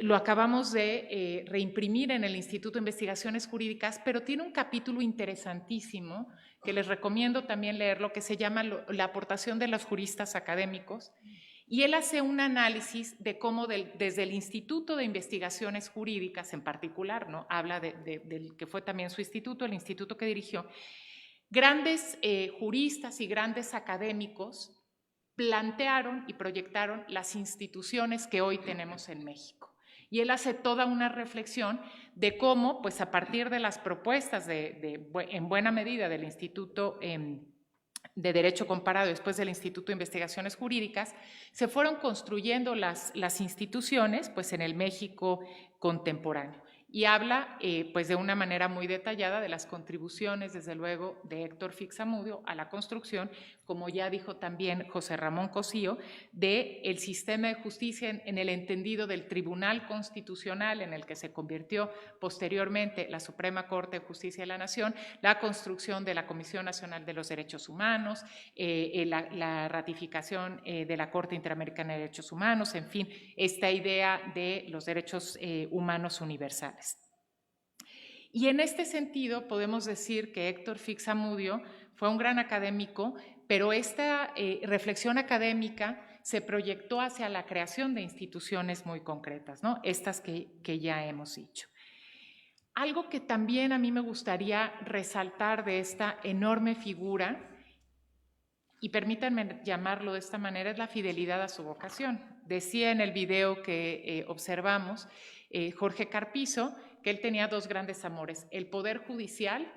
Lo acabamos de reimprimir en el Instituto de Investigaciones Jurídicas, pero tiene un capítulo interesantísimo que les recomiendo también leerlo, que se llama La aportación de los juristas académicos, y él hace un análisis de cómo desde el Instituto de Investigaciones Jurídicas en particular, ¿no? Habla del que fue también su instituto, el instituto que dirigió, grandes juristas y grandes académicos plantearon y proyectaron las instituciones que hoy tenemos en México. Y él hace toda una reflexión de cómo, pues a partir de las propuestas en buena medida del Instituto de Derecho Comparado, después del Instituto de Investigaciones Jurídicas, se fueron construyendo las instituciones pues, en el México contemporáneo. y habla pues de una manera muy detallada de las contribuciones, desde luego, de Héctor Fix-Zamudio a la construcción, como ya dijo también José Ramón Cosío, del sistema de justicia en el entendido del Tribunal Constitucional, en el que se convirtió posteriormente la Suprema Corte de Justicia de la Nación, la construcción de la Comisión Nacional de los Derechos Humanos, la ratificación de la Corte Interamericana de Derechos Humanos, en fin, esta idea de los derechos humanos universales. Y en este sentido podemos decir que Héctor Fix-Zamudio fue un gran académico, pero esta reflexión académica se proyectó hacia la creación de instituciones muy concretas, ¿no? Estas que ya hemos dicho. Algo que también a mí me gustaría resaltar de esta enorme figura, y permítanme llamarlo de esta manera, es la fidelidad a su vocación. Decía en el video que observamos Jorge Carpizo que él tenía dos grandes amores, el poder judicial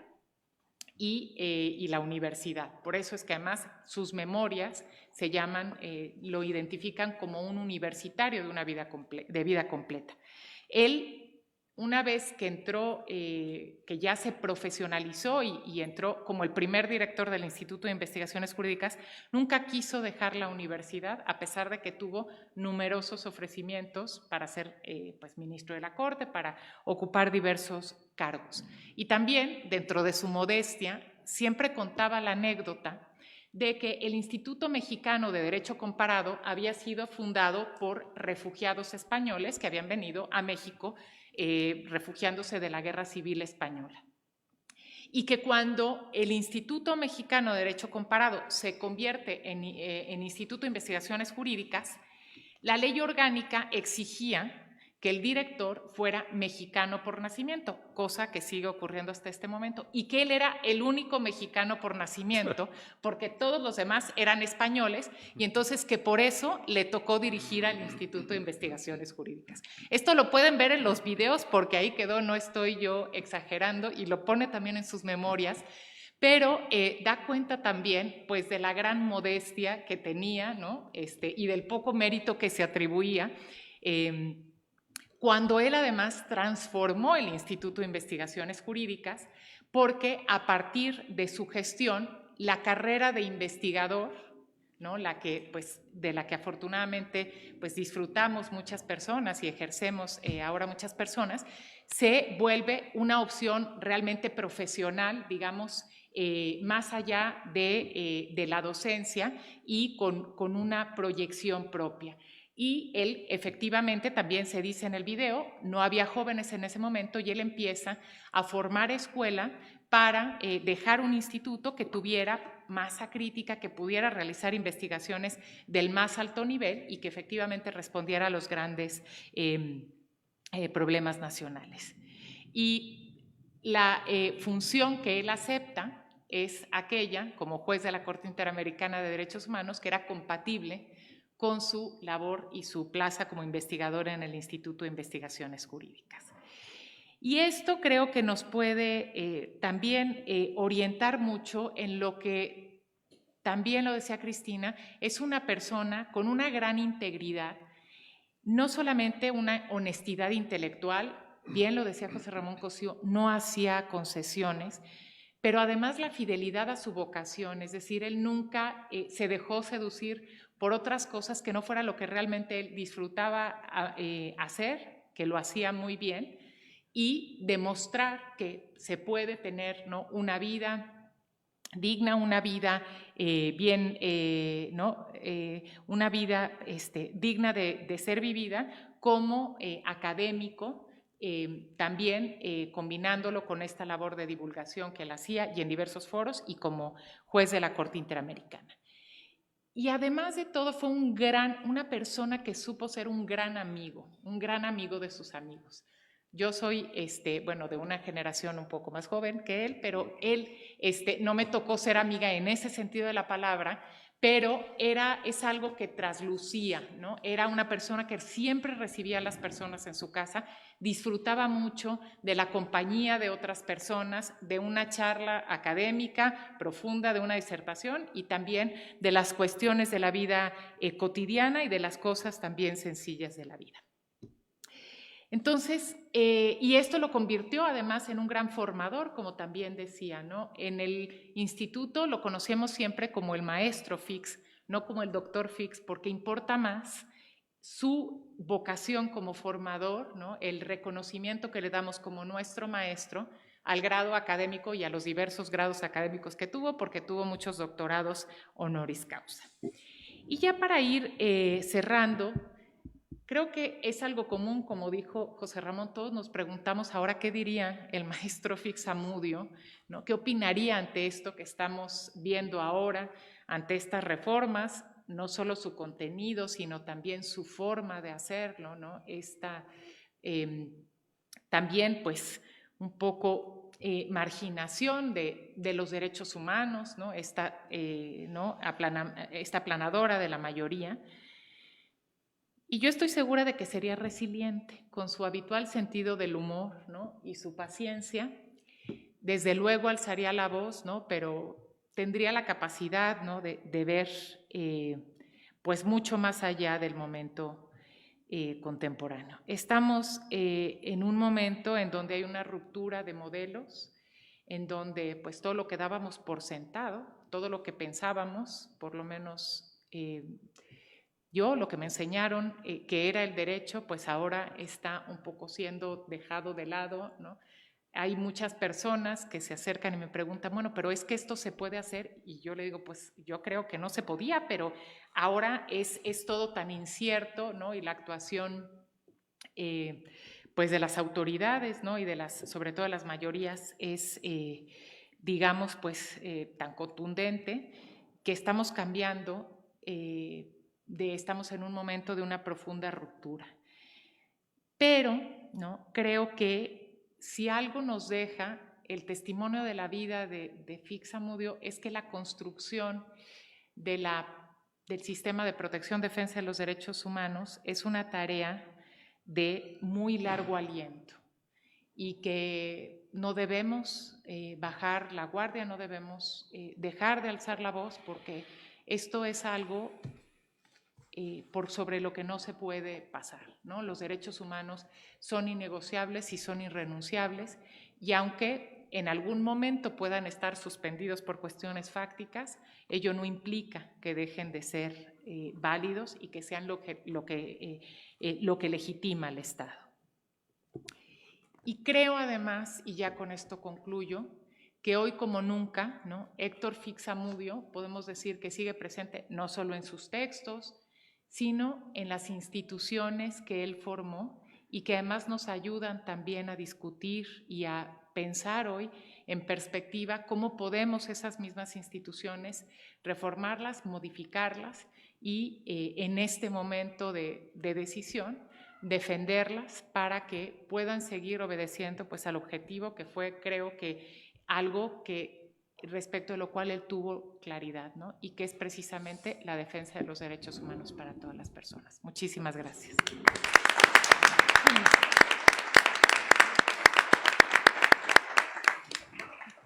y la universidad. Por eso es que además sus memorias se llaman, lo identifican como un universitario de una vida completa. Él, una vez que entró, que ya se profesionalizó y entró como el primer director del Instituto de Investigaciones Jurídicas, nunca quiso dejar la universidad, a pesar de que tuvo numerosos ofrecimientos para ser pues, ministro de la Corte, para ocupar diversos cargos. Y también, dentro de su modestia, siempre contaba la anécdota de que el Instituto Mexicano de Derecho Comparado había sido fundado por refugiados españoles que habían venido a México refugiándose de la Guerra Civil Española. Y que cuando el Instituto Mexicano de Derecho Comparado se convierte en Instituto de Investigaciones Jurídicas, la ley orgánica exigía que el director fuera mexicano por nacimiento, cosa que sigue ocurriendo hasta este momento, y que él era el único mexicano por nacimiento, porque todos los demás eran españoles, y entonces que por eso le tocó dirigir al Instituto de Investigaciones Jurídicas. Esto lo pueden ver en los videos, porque ahí quedó, no estoy yo exagerando, y lo pone también en sus memorias, pero da cuenta también pues, de la gran modestia que tenía, ¿no? Y del poco mérito que se atribuía, cuando él además transformó el Instituto de Investigaciones Jurídicas, porque a partir de su gestión, la carrera de investigador, ¿no? De la que afortunadamente pues, disfrutamos muchas personas y ejercemos ahora muchas personas, se vuelve una opción realmente profesional, digamos, más allá de la docencia y con una proyección propia. Y él efectivamente, también se dice en el video, no había jóvenes en ese momento y él empieza a formar escuela para dejar un instituto que tuviera masa crítica, que pudiera realizar investigaciones del más alto nivel y que efectivamente respondiera a los grandes problemas nacionales. Y la función que él acepta es aquella, como juez de la Corte Interamericana de Derechos Humanos, que era compatible con su labor y su plaza como investigadora en el Instituto de Investigaciones Jurídicas. Y esto creo que nos puede también orientar mucho en lo que, también lo decía Cristina, es una persona con una gran integridad, no solamente una honestidad intelectual, bien lo decía José Ramón Cosío, no hacía concesiones, pero además la fidelidad a su vocación, es decir, él nunca se dejó seducir por otras cosas que no fuera lo que realmente él disfrutaba hacer, que lo hacía muy bien, y demostrar que se puede tener, ¿no? una vida digna, una vida bien, ¿no? Una vida digna de ser vivida como académico, también combinándolo con esta labor de divulgación que él hacía y en diversos foros y como juez de la Corte Interamericana. Y además de todo fue una persona que supo ser un gran amigo de sus amigos. Yo soy, bueno, de una generación un poco más joven que él, pero él no me tocó ser amiga en ese sentido de la palabra, pero es algo que traslucía, ¿no? Era una persona que siempre recibía a las personas en su casa, disfrutaba mucho de la compañía de otras personas, de una charla académica profunda, de una disertación y también de las cuestiones de la vida cotidiana y de las cosas también sencillas de la vida. Entonces, y esto lo convirtió además en un gran formador, como también decía, ¿no? En el instituto lo conocemos siempre como el maestro Fix, no como el doctor Fix, porque importa más su vocación como formador, ¿no? El reconocimiento que le damos como nuestro maestro al grado académico y a los diversos grados académicos que tuvo, porque tuvo muchos doctorados honoris causa. Y ya para ir cerrando, creo que es algo común, como dijo José Ramón, todos nos preguntamos ahora qué diría el maestro Fix Zamudio, ¿no? ¿Qué opinaría ante esto que estamos viendo ahora, ante estas reformas? No solo su contenido, sino también su forma de hacerlo, ¿no? También, pues, un poco marginación de los derechos humanos, ¿no? Esta aplanadora de la mayoría. Y yo estoy segura de que sería resiliente, con su habitual sentido del humor, ¿no? Y su paciencia. Desde luego alzaría la voz, ¿no? Pero tendría la capacidad, ¿no? de ver pues mucho más allá del momento contemporáneo. Estamos en un momento en donde hay una ruptura de modelos, en donde pues todo lo que dábamos por sentado, todo lo que pensábamos, por lo menos yo, lo que me enseñaron que era el derecho, pues ahora está un poco siendo dejado de lado, ¿no? Hay muchas personas que se acercan y me preguntan, bueno, pero es que esto se puede hacer, y yo le digo, pues yo creo que no se podía, pero ahora es todo tan incierto, ¿no? Y la actuación pues de las autoridades, ¿no? Y sobre todo de las mayorías es, digamos, pues tan contundente que estamos cambiando, estamos en un momento de una profunda ruptura. Pero, ¿no? Creo que si algo nos deja el testimonio de la vida de Fix Zamudio es que la construcción del sistema de protección, defensa de los derechos humanos es una tarea de muy largo aliento y que no debemos bajar la guardia, no debemos dejar de alzar la voz, porque esto es algo por sobre lo que no se puede pasar, ¿no? Los derechos humanos son innegociables y son irrenunciables, y aunque en algún momento puedan estar suspendidos por cuestiones fácticas, ello no implica que dejen de ser válidos y que sean lo que legitima al Estado. Y creo además, y ya con esto concluyo, que hoy como nunca, ¿no? Héctor Fix Zamudio, podemos decir que sigue presente no solo en sus textos, sino en las instituciones que él formó y que además nos ayudan también a discutir y a pensar hoy en perspectiva cómo podemos esas mismas instituciones reformarlas, modificarlas y en este momento de decisión defenderlas para que puedan seguir obedeciendo pues al objetivo que fue, creo que algo que respecto de lo cual él tuvo claridad, ¿no? Y que es precisamente la defensa de los derechos humanos para todas las personas. Muchísimas gracias.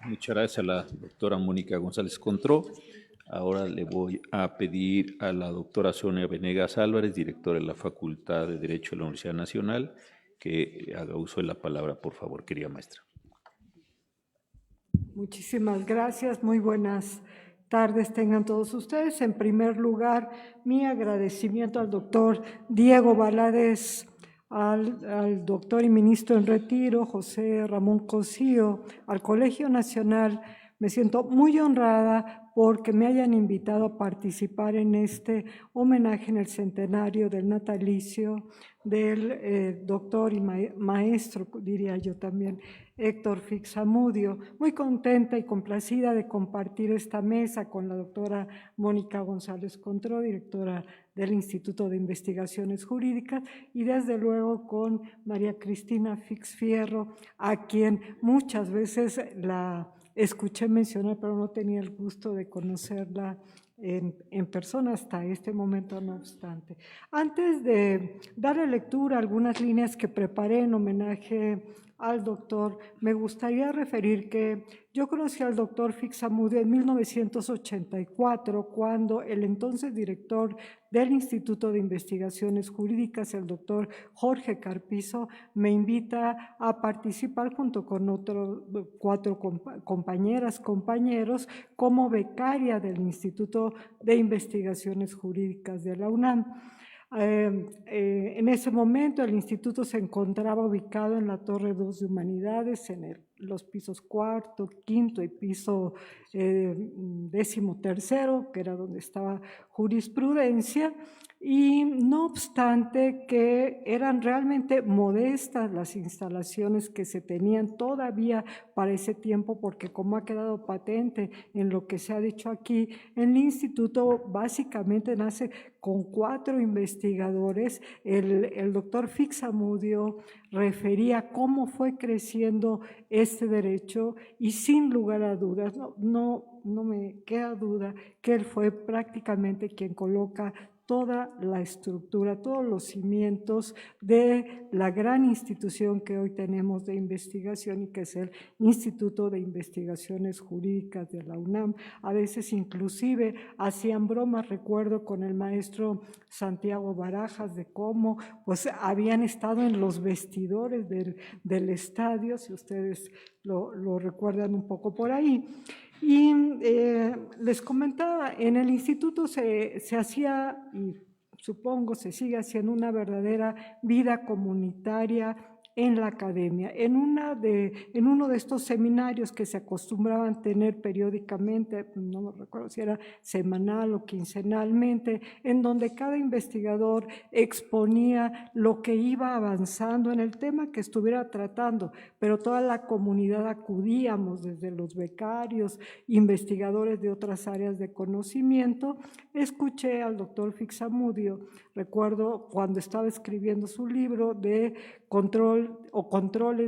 Muchas gracias a la doctora Mónica González Contró. Ahora le voy a pedir a la doctora Sonia Venegas Álvarez, directora de la Facultad de Derecho de la Universidad Nacional, que haga uso de la palabra, por favor, querida maestra. Muchísimas gracias, muy buenas tardes tengan todos ustedes. En primer lugar, mi agradecimiento al doctor Diego Valadez, al doctor y ministro en retiro, José Ramón Cosío, al Colegio Nacional. Me siento muy honrada porque me hayan invitado a participar en este homenaje en el centenario del natalicio del doctor y maestro, diría yo también, Héctor Fix Zamudio. Muy contenta y complacida de compartir esta mesa con la doctora Mónica González Contró, directora del Instituto de Investigaciones Jurídicas, y desde luego con María Cristina Fix Fierro, a quien muchas veces la escuché mencionar, pero no tenía el gusto de conocerla en persona hasta este momento, no obstante. Antes de darle lectura a algunas líneas que preparé en homenaje al doctor, me gustaría referir que yo conocí al doctor Fixamudio en 1984, cuando el entonces director del Instituto de Investigaciones Jurídicas, el doctor Jorge Carpizo, me invita a participar junto con otros 4 compañeros como becaria del Instituto de Investigaciones Jurídicas de la UNAM. En ese momento el instituto se encontraba ubicado en la Torre 2 de Humanidades, en los pisos 4., 5. y piso 13º, que era donde estaba jurisprudencia, y no obstante que eran realmente modestas las instalaciones que se tenían todavía para ese tiempo, porque como ha quedado patente en lo que se ha dicho aquí, el instituto básicamente nace con 4 investigadores. El doctor Fixamudio refería cómo fue creciendo este derecho y sin lugar a dudas, no me queda duda que él fue prácticamente quien coloca toda la estructura, todos los cimientos de la gran institución que hoy tenemos de investigación y que es el Instituto de Investigaciones Jurídicas de la UNAM. A veces inclusive hacían bromas, recuerdo con el maestro Santiago Barajas, de cómo pues habían estado en los vestidores del estadio, si ustedes lo recuerdan un poco por ahí. Y les comentaba, en el instituto se hacía, y supongo se sigue haciendo, una verdadera vida comunitaria en la academia. En uno de estos seminarios que se acostumbraban tener periódicamente, no me recuerdo si era semanal o quincenalmente, en donde cada investigador exponía lo que iba avanzando en el tema que estuviera tratando, pero toda la comunidad acudíamos, desde los becarios, investigadores de otras áreas de conocimiento. Escuché al doctor Fixamudio, recuerdo cuando estaba escribiendo su libro de controles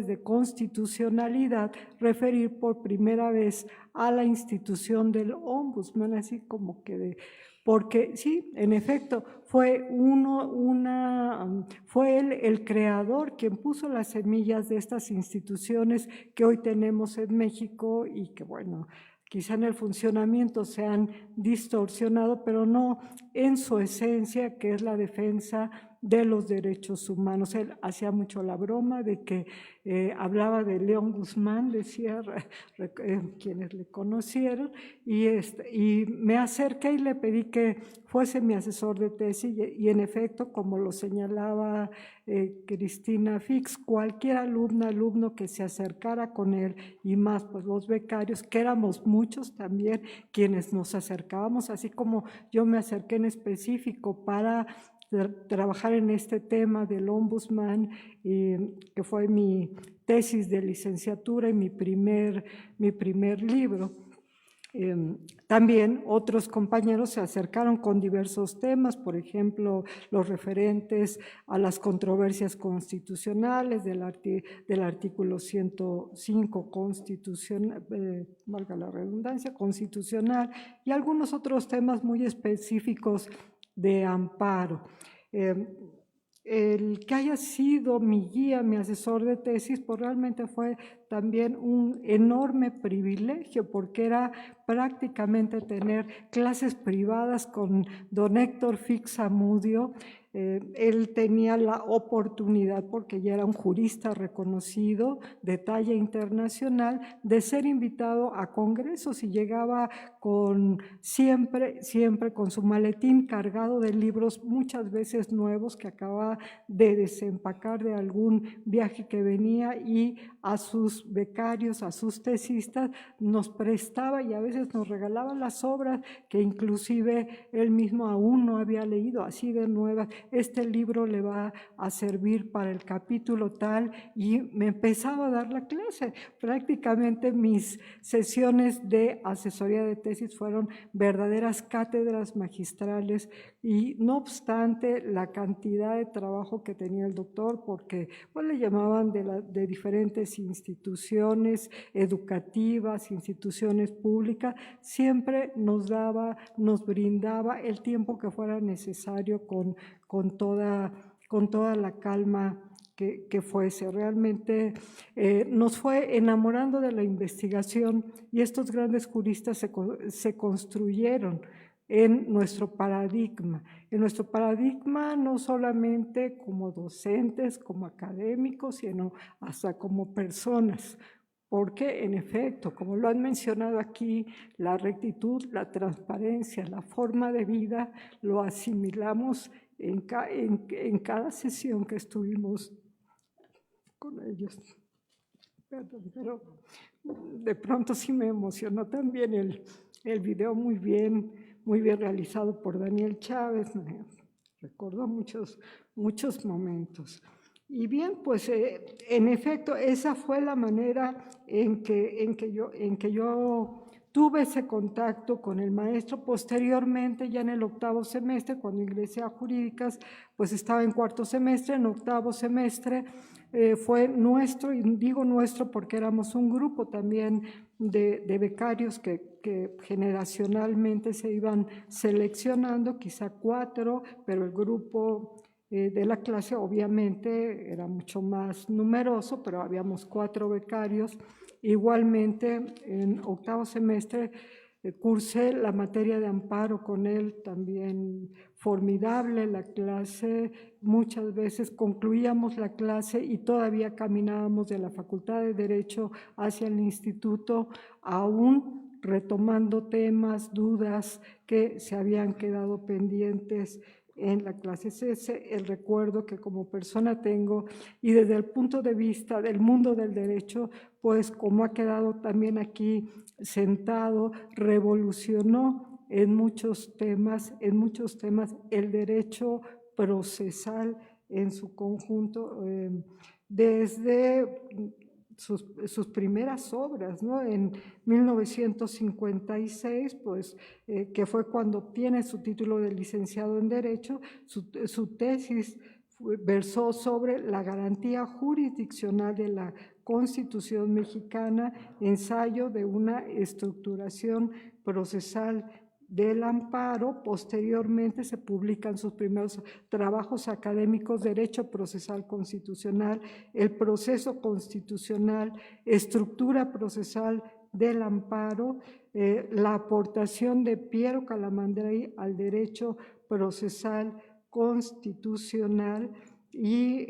de constitucionalidad, referir por primera vez a la institución del ombudsman, así como que porque sí, en efecto, fue él el creador quien puso las semillas de estas instituciones que hoy tenemos en México y que, bueno, quizá en el funcionamiento se han distorsionado, pero no en su esencia, que es la defensa de los derechos humanos. Él hacía mucho la broma de que hablaba de León Guzmán, decía quienes le conocieron, y me acerqué y le pedí que fuese mi asesor de tesis, y en efecto, como lo señalaba Cristina Fix, cualquier alumno que se acercara con él, y más pues los becarios, que éramos muchos también quienes nos acercábamos, así como yo me acerqué en específico para trabajar en este tema del ombudsman, que fue mi tesis de licenciatura y mi primer libro. También otros compañeros se acercaron con diversos temas, por ejemplo, los referentes a las controversias constitucionales del artículo 105 constitucional, valga la redundancia, constitucional, y algunos otros temas muy específicos de amparo. El que haya sido mi guía, mi asesor de tesis, pues realmente fue también un enorme privilegio, porque era prácticamente tener clases privadas con don Héctor Fixamudio. Él tenía la oportunidad, porque ya era un jurista reconocido de talla internacional, de ser invitado a congresos, y llegaba siempre con su maletín cargado de libros, muchas veces nuevos, que acababa de desempacar de algún viaje que venía, y a sus becarios, a sus tesistas, nos prestaba y a veces nos regalaba las obras que inclusive él mismo aún no había leído, así de nuevas. Este libro le va a servir para el capítulo tal, y me empezaba a dar la clase. Prácticamente mis sesiones de asesoría de tesis fueron verdaderas cátedras magistrales, y no obstante la cantidad de trabajo que tenía el doctor, porque pues, le llamaban de diferentes instituciones educativas, instituciones públicas, siempre nos brindaba el tiempo que fuera necesario con toda la calma que fuese. Realmente nos fue enamorando de la investigación y estos grandes juristas se construyeron en nuestro paradigma no solamente como docentes, como académicos, sino hasta como personas. Porque, en efecto, como lo han mencionado aquí, la rectitud, la transparencia, la forma de vida, lo asimilamos en cada sesión que estuvimos con ellos. Perdón, pero de pronto sí me emocionó también el video muy bien realizado por Daniel Chávez, me recordó muchos momentos. Y bien, pues en efecto, esa fue la manera en que yo tuve ese contacto con el maestro. Posteriormente, ya en el 8º semestre, cuando ingresé a Jurídicas, pues estaba en 4º semestre, en 8º semestre fue nuestro, y digo nuestro porque éramos un grupo también de becarios que generacionalmente se iban seleccionando, quizá 4, pero el grupo de la clase obviamente era mucho más numeroso, pero habíamos 4 becarios. Igualmente, en 8º semestre cursé la materia de amparo con él, también formidable la clase. Muchas veces concluíamos la clase y todavía caminábamos de la Facultad de Derecho hacia el instituto, aún retomando temas, dudas que se habían quedado pendientes en la clase. Ese es el recuerdo que como persona tengo, y desde el punto de vista del mundo del derecho, pues como ha quedado también aquí sentado, revolucionó en muchos temas el derecho procesal en su conjunto, desde sus primeras obras, ¿no? En 1956, pues, que fue cuando obtiene su título de licenciado en Derecho, su tesis versó sobre la garantía jurisdiccional de la Constitución mexicana, ensayo de una estructuración procesal del amparo. Posteriormente se publican sus primeros trabajos académicos, Derecho Procesal Constitucional, el proceso constitucional, estructura procesal del amparo, la aportación de Piero Calamandrei al derecho procesal constitucional, y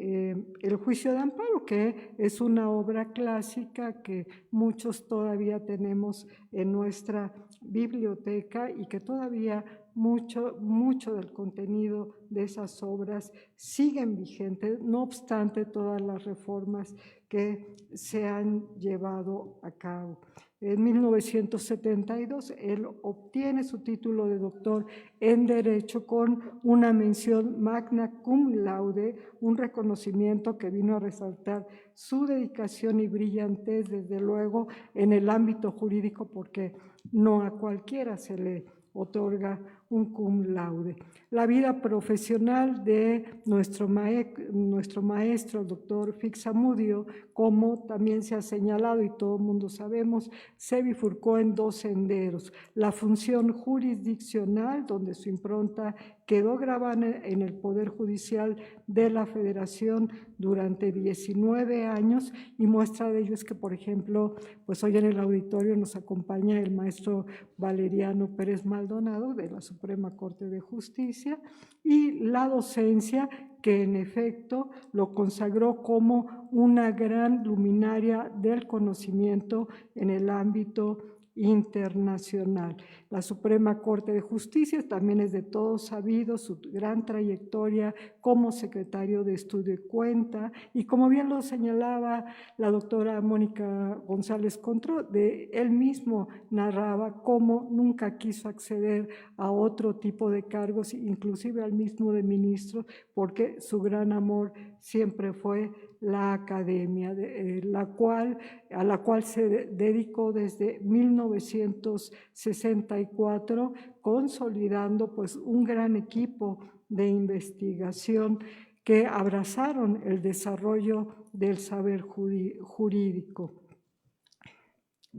el juicio de amparo, que es una obra clásica que muchos todavía tenemos en nuestra biblioteca y que todavía mucho del contenido de esas obras siguen vigentes, no obstante todas las reformas que se han llevado a cabo. En 1972, él obtiene su título de doctor en Derecho con una mención magna cum laude, un reconocimiento que vino a resaltar su dedicación y brillantez, desde luego, en el ámbito jurídico, porque no a cualquiera se le otorga un cum laude. La vida profesional de nuestro maestro, el doctor Fix-Amudio, como también se ha señalado y todo el mundo sabemos, se bifurcó en 2 senderos. La función jurisdiccional, donde su impronta quedó grabada en el Poder Judicial de la Federación durante 19 años, y muestra de ello es que, por ejemplo, pues hoy en el auditorio nos acompaña el maestro Valeriano Pérez Maldonado de la Suprema Corte de Justicia, y la docencia, que en efecto lo consagró como una gran luminaria del conocimiento en el ámbito internacional. La Suprema Corte de Justicia también es de todos sabido su gran trayectoria como secretario de Estudio y Cuenta, y como bien lo señalaba la doctora Mónica González Contró, él mismo narraba cómo nunca quiso acceder a otro tipo de cargos, inclusive al mismo de ministro, porque su gran amor siempre fue la academia, a la cual se dedicó desde 1964, consolidando pues un gran equipo de investigación que abrazaron el desarrollo del saber jurídico.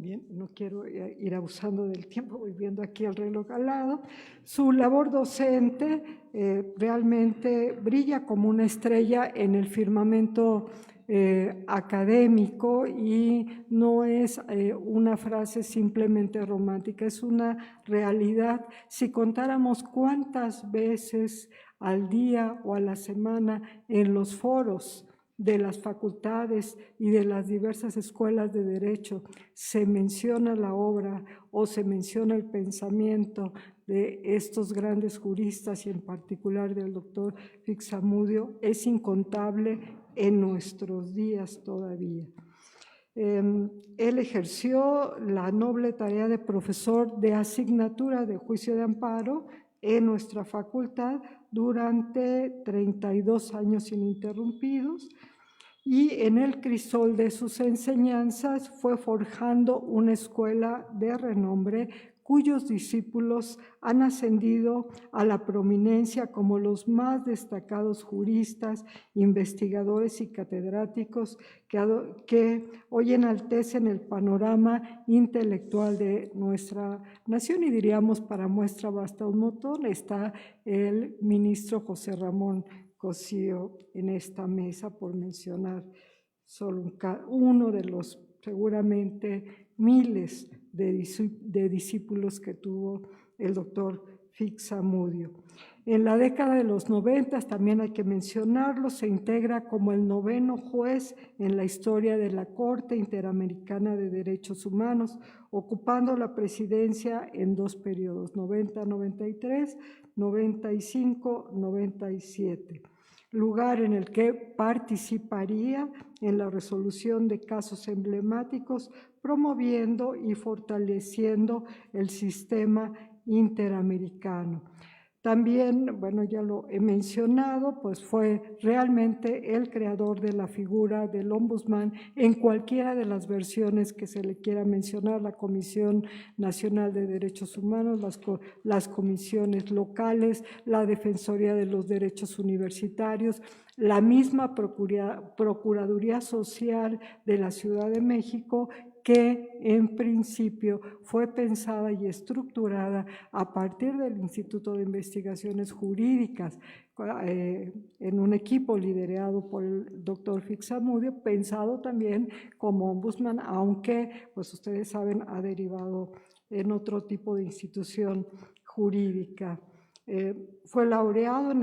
Bien, no quiero ir abusando del tiempo, voy viendo aquí el reloj al lado. Su labor docente realmente brilla como una estrella en el firmamento académico y no es una frase simplemente romántica, es una realidad. Si contáramos cuántas veces al día o a la semana en los foros de las facultades y de las diversas escuelas de derecho se menciona la obra o se menciona el pensamiento de estos grandes juristas y en particular del doctor Fixamudio, es incontable en nuestros días todavía. Él ejerció la noble tarea de profesor de asignatura de juicio de amparo en nuestra facultad durante 32 años ininterrumpidos, y en el crisol de sus enseñanzas fue forjando una escuela de renombre cuyos discípulos han ascendido a la prominencia como los más destacados juristas, investigadores y catedráticos que hoy enaltecen el panorama intelectual de nuestra nación. Y diríamos, para muestra basta un botón, está el ministro José Ramón Cosío en esta mesa, por mencionar solo uno de los seguramente miles de discípulos que tuvo el doctor Fixamudio. En la década de los 90, también hay que mencionarlo, se integra como el 9º juez en la historia de la Corte Interamericana de Derechos Humanos, ocupando la presidencia en 2 periodos, 90-93, 95-97, lugar en el que participaría en la resolución de casos emblemáticos, promoviendo y fortaleciendo el sistema interamericano. También, bueno, ya lo he mencionado, pues fue realmente el creador de la figura del ombudsman en cualquiera de las versiones que se le quiera mencionar: la Comisión Nacional de Derechos Humanos, las comisiones locales, la Defensoría de los Derechos Universitarios, la misma Procuraduría Social de la Ciudad de México, que en principio fue pensada y estructurada a partir del Instituto de Investigaciones Jurídicas, en un equipo liderado por el doctor Fixamudio, pensado también como ombudsman, aunque, pues ustedes saben, ha derivado en otro tipo de institución jurídica. Fue laureado en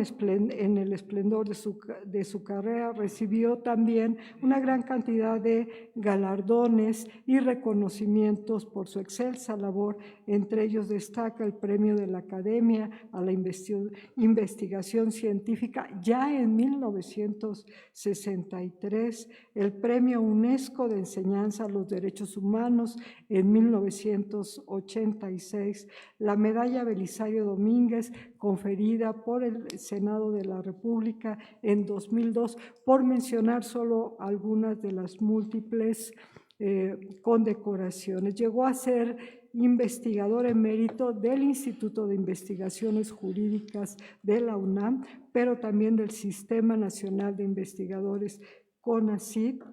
el esplendor de su carrera, recibió también una gran cantidad de galardones y reconocimientos por su excelsa labor. Entre ellos destaca el Premio de la Academia a la Investigación Científica ya en 1963, el Premio UNESCO de Enseñanza a los Derechos Humanos en 1986, la Medalla Belisario Domínguez conferida por el Senado de la República en 2002, por mencionar solo algunas de las múltiples condecoraciones. Llegó a ser investigador emérito del Instituto de Investigaciones Jurídicas de la UNAM, pero también del Sistema Nacional de Investigadores CONACYT,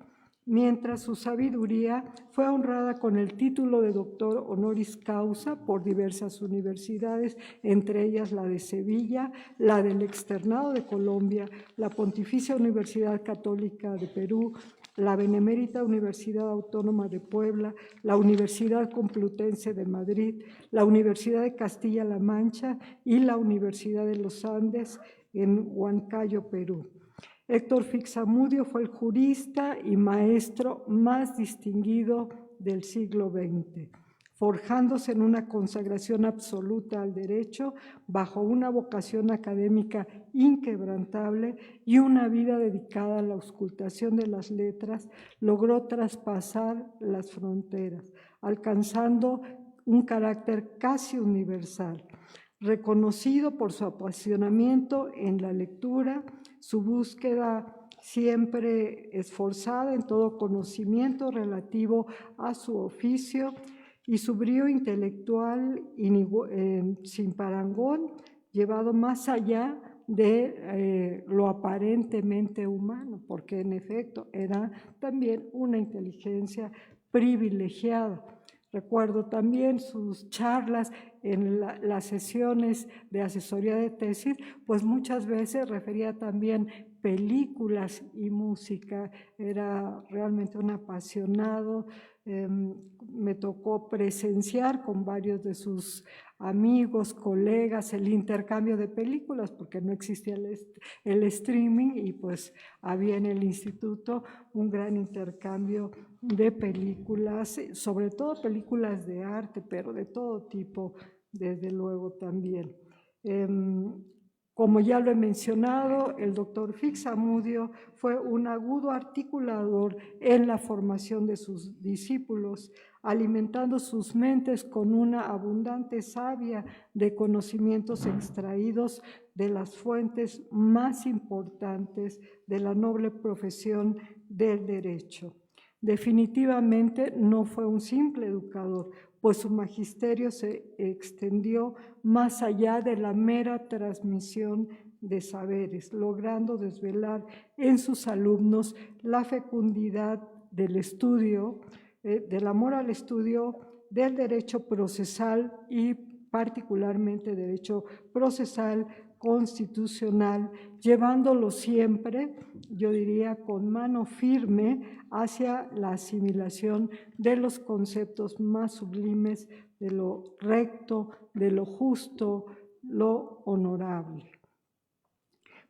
mientras su sabiduría fue honrada con el título de doctor honoris causa por diversas universidades, entre ellas la de Sevilla, la del Externado de Colombia, la Pontificia Universidad Católica de Perú, la Benemérita Universidad Autónoma de Puebla, la Universidad Complutense de Madrid, la Universidad de Castilla-La Mancha y la Universidad de los Andes en Huancayo, Perú. Héctor Fixamudio fue el jurista y maestro más distinguido del siglo XX, forjándose en una consagración absoluta al derecho, bajo una vocación académica inquebrantable y una vida dedicada a la auscultación de las letras. Logró traspasar las fronteras, alcanzando un carácter casi universal, reconocido por su apasionamiento en la lectura, su búsqueda siempre esforzada en todo conocimiento relativo a su oficio y su brío intelectual sin parangón, llevado más allá de lo aparentemente humano, porque en efecto era también una inteligencia privilegiada. Recuerdo también sus charlas en las sesiones de asesoría de tesis, pues muchas veces refería también películas y música. Era realmente un apasionado. Me tocó presenciar con varios de sus amigos, colegas, el intercambio de películas, porque no existía el streaming y pues había en el instituto un gran intercambio de películas, sobre todo películas de arte, pero de todo tipo, desde luego también. Como ya lo he mencionado, el doctor Fix-Amudio fue un agudo articulador en la formación de sus discípulos, alimentando sus mentes con una abundante savia de conocimientos extraídos de las fuentes más importantes de la noble profesión del derecho. Definitivamente no fue un simple educador, pues su magisterio se extendió más allá de la mera transmisión de saberes, logrando desvelar en sus alumnos la fecundidad del estudio, del amor al estudio, del derecho procesal y particularmente derecho procesal constitucional, llevándolo siempre, yo diría, con mano firme hacia la asimilación de los conceptos más sublimes de lo recto, de lo justo, lo honorable.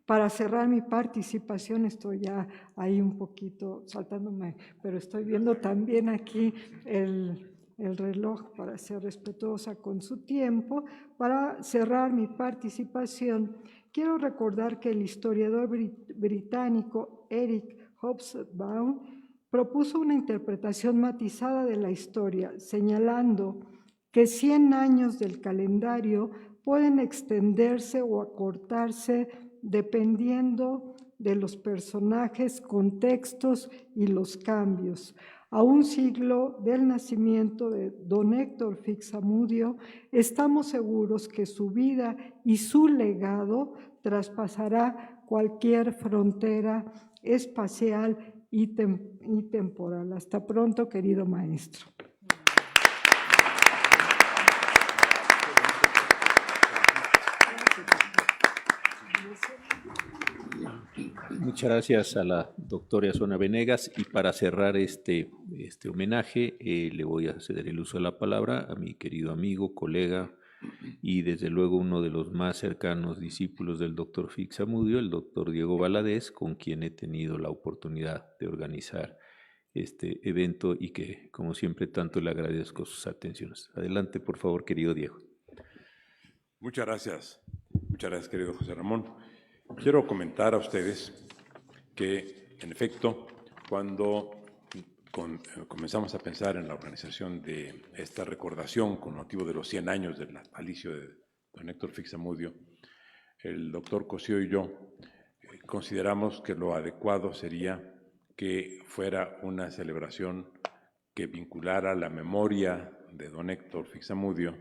Para cerrar mi participación, estoy ya ahí un poquito saltándome, pero estoy viendo también aquí el reloj para ser respetuosa con su tiempo. Para cerrar mi participación, quiero recordar que el historiador británico Eric Hobsbawm propuso una interpretación matizada de la historia, señalando que 100 años del calendario pueden extenderse o acortarse dependiendo de los personajes, contextos y los cambios. A un siglo del nacimiento de don Héctor Fix-Amudio, estamos seguros que su vida y su legado traspasará cualquier frontera espacial y temporal. Hasta pronto, querido maestro. Muchas gracias a la doctora Zona Venegas, y para cerrar este homenaje le voy a ceder el uso de la palabra a mi querido amigo, colega y desde luego uno de los más cercanos discípulos del doctor Fix-Amudio, el doctor Diego Valadez, con quien he tenido la oportunidad de organizar este evento y que, como siempre, tanto le agradezco sus atenciones. Adelante, por favor, querido Diego. Muchas gracias, querido José Ramón. Quiero comentar a ustedes que, en efecto, cuando comenzamos a pensar en la organización de esta recordación con motivo de los 100 años del natalicio de don Héctor Fix-Amudio, el doctor Cosío y yo consideramos que lo adecuado sería que fuera una celebración que vinculara la memoria de don Héctor Fix-Amudio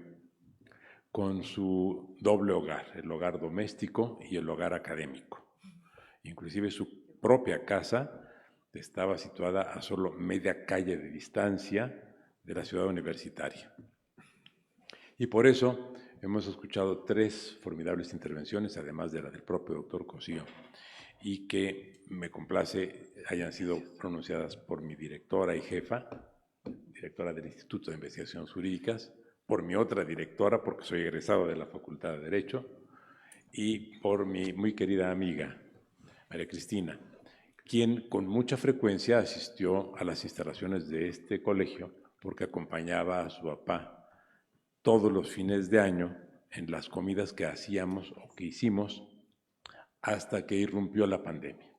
con su doble hogar, el hogar doméstico y el hogar académico. Inclusive su propia casa estaba situada a solo media calle de distancia de la ciudad universitaria. Y por eso hemos escuchado 3 formidables intervenciones, además de la del propio doctor Cosío, y que me complace hayan sido pronunciadas por mi directora y jefa, directora del Instituto de Investigaciones Jurídicas, por mi otra directora, porque soy egresado de la Facultad de Derecho, y por mi muy querida amiga, María Cristina, quien con mucha frecuencia asistió a las instalaciones de este colegio porque acompañaba a su papá todos los fines de año en las comidas que hacíamos o que hicimos hasta que irrumpió la pandemia.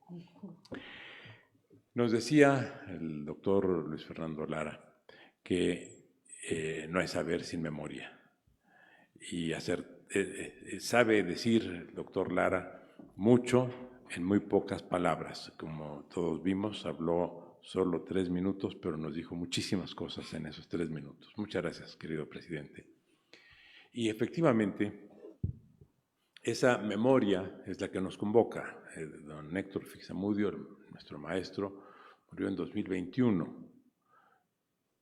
Nos decía el doctor Luis Fernando Lara que no hay saber sin memoria. Y sabe decir el doctor Lara mucho en muy pocas palabras. Como todos vimos, habló solo 3 minutos, pero nos dijo muchísimas cosas en esos 3 minutos. Muchas gracias, querido presidente. Y efectivamente, esa memoria es la que nos convoca. Don Héctor Fix-Amudio, nuestro maestro, murió en 2021.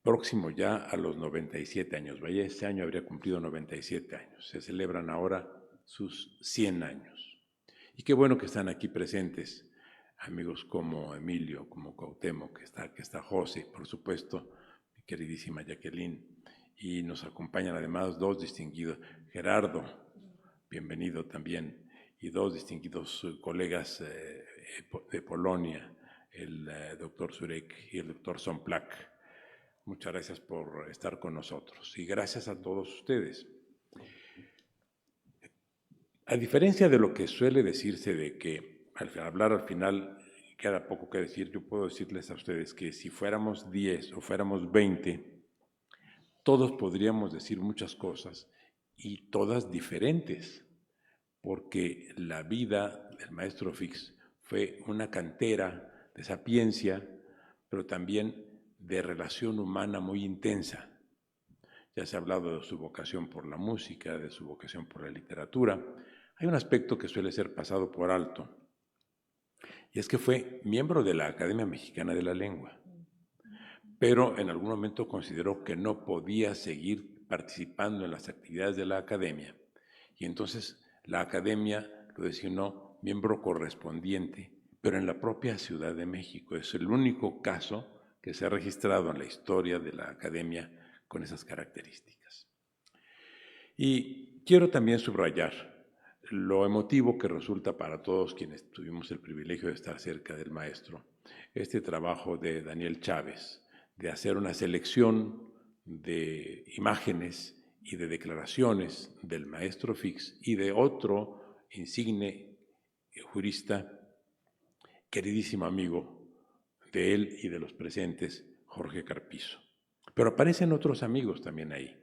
próximo ya a los 97 años. Vaya, este año habría cumplido 97 años. Se celebran ahora sus 100 años. Y qué bueno que están aquí presentes amigos como Emilio, como Cuauhtémoc, que está José, por supuesto, mi queridísima Jacqueline. Y nos acompañan además dos distinguidos, Gerardo, bienvenido también, y dos distinguidos colegas de Polonia, el doctor Zurek y el doctor Somplak. Muchas gracias por estar con nosotros y gracias a todos ustedes. A diferencia de lo que suele decirse de que al final queda poco que decir, yo puedo decirles a ustedes que si fuéramos 10 o fuéramos 20, todos podríamos decir muchas cosas y todas diferentes, porque la vida del maestro Fix fue una cantera de sapiencia, pero también de relación humana muy intensa. Ya se ha hablado de su vocación por la música, de su vocación por la literatura. Hay un aspecto que suele ser pasado por alto, y es que fue miembro de la Academia Mexicana de la Lengua, pero en algún momento consideró que no podía seguir participando en las actividades de la Academia, y entonces la Academia lo designó miembro correspondiente, pero en la propia Ciudad de México. Es el único caso que se ha registrado en la historia de la Academia con esas características. Y quiero también subrayar lo emotivo que resulta para todos quienes tuvimos el privilegio de estar cerca del maestro, este trabajo de Daniel Chávez, de hacer una selección de imágenes y de declaraciones del maestro Fix y de otro insigne jurista, queridísimo amigo de él y de los presentes, Jorge Carpizo. Pero aparecen otros amigos también ahí.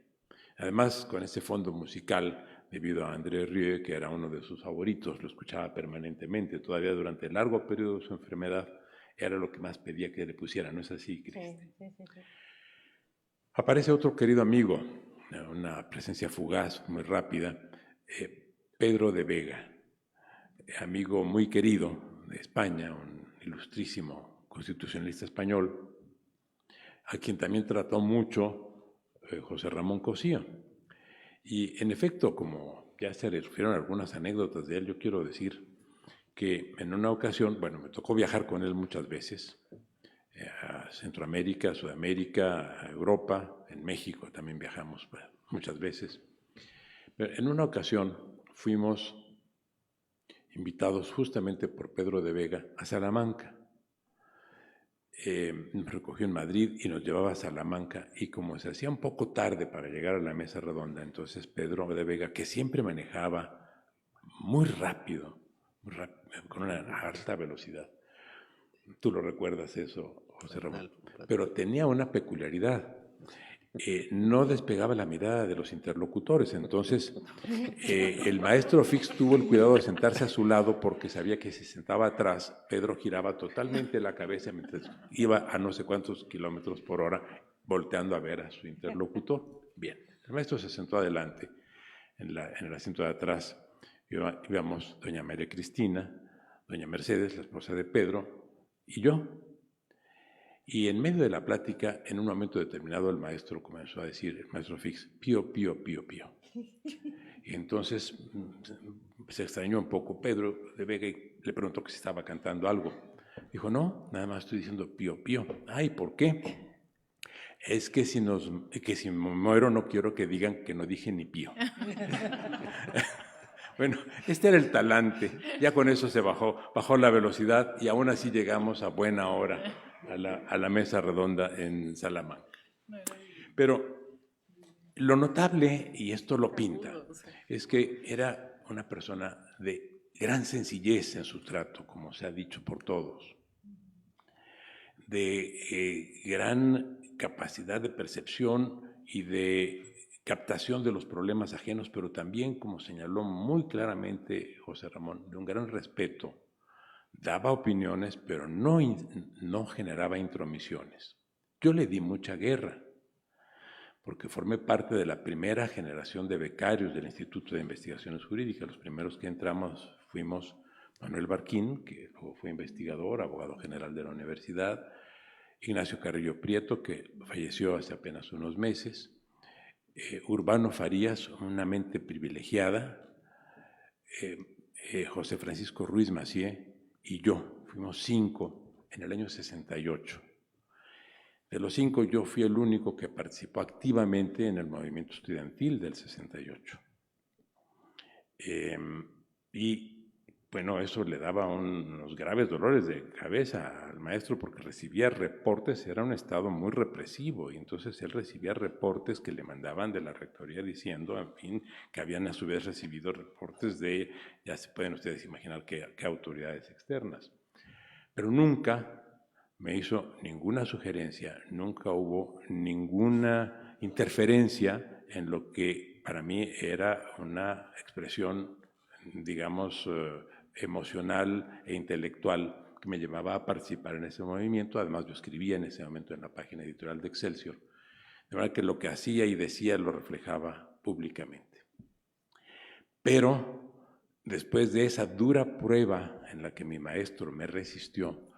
Además, con ese fondo musical, debido a André Rieu, que era uno de sus favoritos, lo escuchaba permanentemente, todavía durante el largo periodo de su enfermedad, era lo que más pedía que le pusiera, ¿no es así, Cristi? Sí. Aparece otro querido amigo, una presencia fugaz, muy rápida, Pedro de Vega, amigo muy querido de España, un ilustrísimo constitucionalista español, a quien también trató mucho José Ramón Cosío. Y en efecto, como ya se refirieron algunas anécdotas de él, yo quiero decir que en una ocasión, bueno, me tocó viajar con él muchas veces, a Centroamérica, a Sudamérica, a Europa, en México también viajamos muchas veces. Pero en una ocasión fuimos invitados justamente por Pedro de Vega a Salamanca. Nos recogió en Madrid y nos llevaba a Salamanca, y como se hacía un poco tarde para llegar a la mesa redonda, entonces Pedro de Vega, que siempre manejaba muy rápido, con una alta velocidad, tú lo recuerdas eso, José Ramón, pero tenía una peculiaridad. No despegaba la mirada de los interlocutores, entonces el maestro Fix tuvo el cuidado de sentarse a su lado porque sabía que si se sentaba atrás, Pedro giraba totalmente la cabeza mientras iba a no sé cuántos kilómetros por hora volteando a ver a su interlocutor. Bien, el maestro se sentó adelante, en el asiento de atrás íbamos doña María Cristina, doña Mercedes, la esposa de Pedro, y yo. Y en medio de la plática, en un momento determinado, el maestro comenzó a decir, el maestro Fix, pío, pío, pío, pío. Y entonces se extrañó un poco Pedro de Vega y le preguntó que si estaba cantando algo. Dijo, no, nada más estoy diciendo pío, pío. Ay, ¿por qué? Es que si me muero no quiero que digan que no dije ni pío. Bueno, este era el talante. Ya con eso se bajó la velocidad y aún así llegamos a buena hora a la mesa redonda en Salamanca. Pero lo notable, y esto lo pinta, es que era una persona de gran sencillez en su trato, como se ha dicho por todos, de gran capacidad de percepción y de captación de los problemas ajenos, pero también, como señaló muy claramente José Ramón, de un gran respeto. Daba opiniones, pero no generaba intromisiones. Yo le di mucha guerra, porque formé parte de la primera generación de becarios del Instituto de Investigaciones Jurídicas. Los primeros que entramos fuimos Manuel Barquín, que luego fue investigador, abogado general de la universidad, Ignacio Carrillo Prieto, que falleció hace apenas unos meses, Urbano Farías, una mente privilegiada, José Francisco Ruiz Macié y yo. Fuimos 5 en el año 68. De los 5, yo fui el único que participó activamente en el movimiento estudiantil del 68. Y bueno, eso le daba unos graves dolores de cabeza al maestro porque recibía reportes, era un estado muy represivo, y entonces él recibía reportes que le mandaban de la rectoría diciendo, en fin, que habían a su vez recibido reportes de, ya se pueden ustedes imaginar qué autoridades externas. Pero nunca me hizo ninguna sugerencia, nunca hubo ninguna interferencia en lo que para mí era una expresión, digamos, emocional e intelectual que me llevaba a participar en ese movimiento. Además, yo escribía en ese momento en la página editorial de Excelsior, de manera que lo que hacía y decía lo reflejaba públicamente. Pero después de esa dura prueba en la que mi maestro me resistió,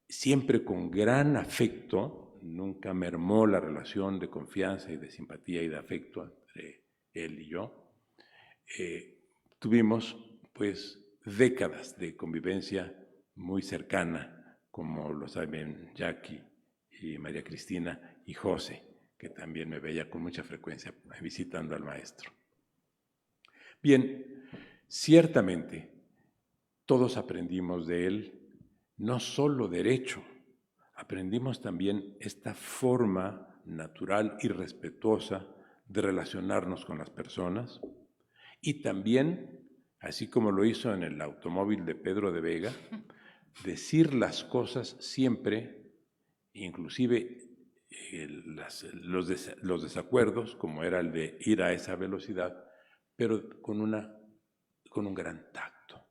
siempre con gran afecto, nunca mermó la relación de confianza y de simpatía y de afecto entre él y yo, tuvimos pues décadas de convivencia muy cercana, como lo saben Jackie y María Cristina y José, que también me veía con mucha frecuencia visitando al maestro. Bien, ciertamente todos aprendimos de él, no solo derecho, aprendimos también esta forma natural y respetuosa de relacionarnos con las personas, y también, así como lo hizo en el automóvil de Pedro de Vega, decir las cosas siempre, inclusive los desacuerdos, como era el de ir a esa velocidad, pero con un gran tacto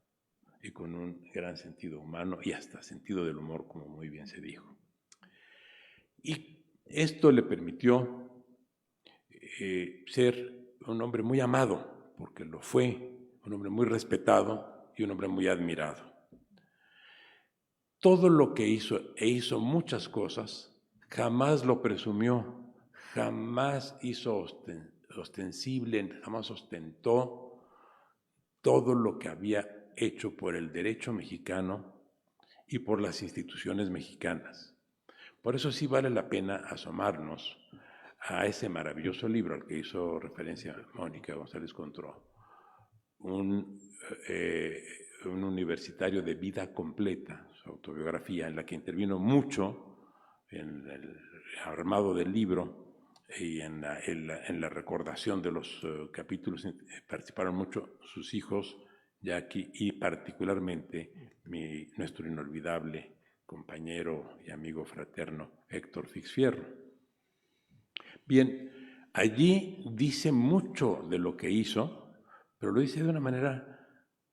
y con un gran sentido humano y hasta sentido del humor, como muy bien se dijo. Y esto le permitió ser un hombre muy amado, porque lo fue, un hombre muy respetado y un hombre muy admirado. Todo lo que hizo, e hizo muchas cosas, jamás lo presumió, jamás hizo ostensible, jamás ostentó todo lo que había hecho por el derecho mexicano y por las instituciones mexicanas. Por eso sí vale la pena asomarnos a ese maravilloso libro al que hizo referencia Mónica González Contró, un universitario de vida completa, su autobiografía, en la que intervino mucho en el armado del libro y en la recordación de los capítulos. Participaron mucho sus hijos, Jackie, y particularmente nuestro inolvidable compañero y amigo fraterno Héctor Fix Fierro. Bien, allí dice mucho de lo que hizo, pero lo dice de una manera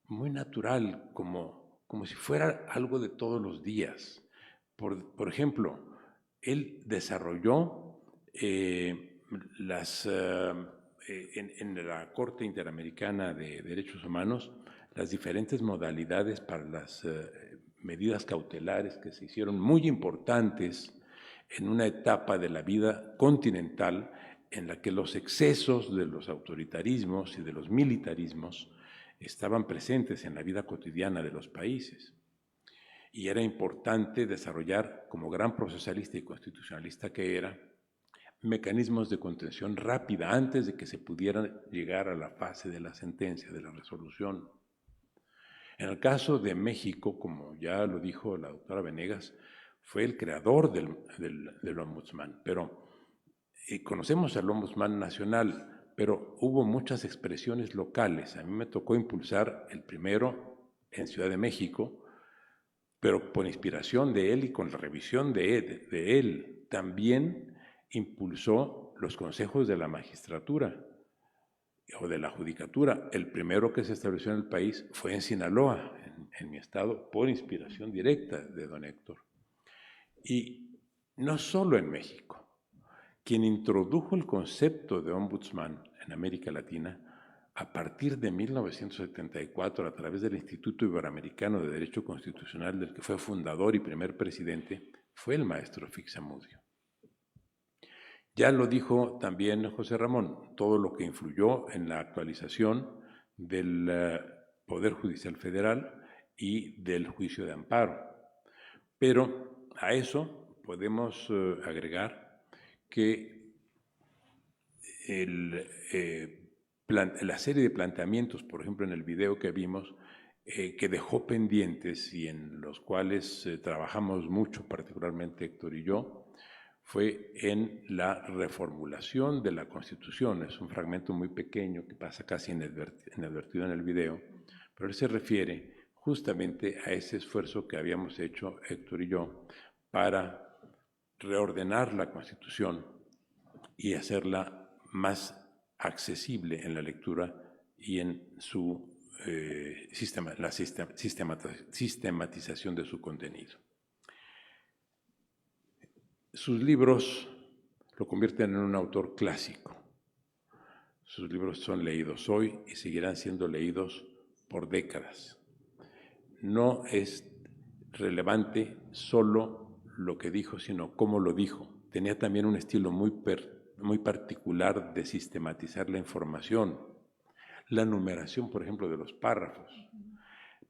muy natural, como si fuera algo de todos los días. Por ejemplo, él desarrolló en la Corte Interamericana de Derechos Humanos las diferentes modalidades para las medidas cautelares que se hicieron muy importantes en una etapa de la vida continental en la que los excesos de los autoritarismos y de los militarismos estaban presentes en la vida cotidiana de los países. Y era importante desarrollar, como gran procesalista y constitucionalista que era, mecanismos de contención rápida antes de que se pudiera llegar a la fase de la sentencia, de la resolución. En el caso de México, como ya lo dijo la doctora Venegas, fue el creador del Ombudsman, pero conocemos al Ombudsman nacional, pero hubo muchas expresiones locales. A mí me tocó impulsar el primero en Ciudad de México, pero por inspiración de él y con la revisión de él, también impulsó los consejos de la magistratura o de la judicatura. El primero que se estableció en el país fue en Sinaloa, en mi estado, por inspiración directa de don Héctor. Y no solo en México. Quien introdujo el concepto de ombudsman en América Latina a partir de 1974 a través del Instituto Iberoamericano de Derecho Constitucional, del que fue fundador y primer presidente, fue el maestro Fixamudio. Ya lo dijo también José Ramón, todo lo que influyó en la actualización del Poder Judicial Federal y del juicio de amparo. Pero a eso podemos agregar que la serie de planteamientos, por ejemplo, en el video que vimos, que dejó pendientes y en los cuales trabajamos mucho, particularmente Héctor y yo, fue en la reformulación de la Constitución. Es un fragmento muy pequeño que pasa casi inadvertido en el video, pero él se refiere justamente a ese esfuerzo que habíamos hecho Héctor y yo para reordenar la Constitución y hacerla más accesible en la lectura y en su sistematización de su contenido. Sus libros lo convierten en un autor clásico. Sus libros son leídos hoy y seguirán siendo leídos por décadas. No es relevante solo lo que dijo, sino cómo lo dijo. Tenía también un estilo muy particular de sistematizar la información. La numeración, por ejemplo, de los párrafos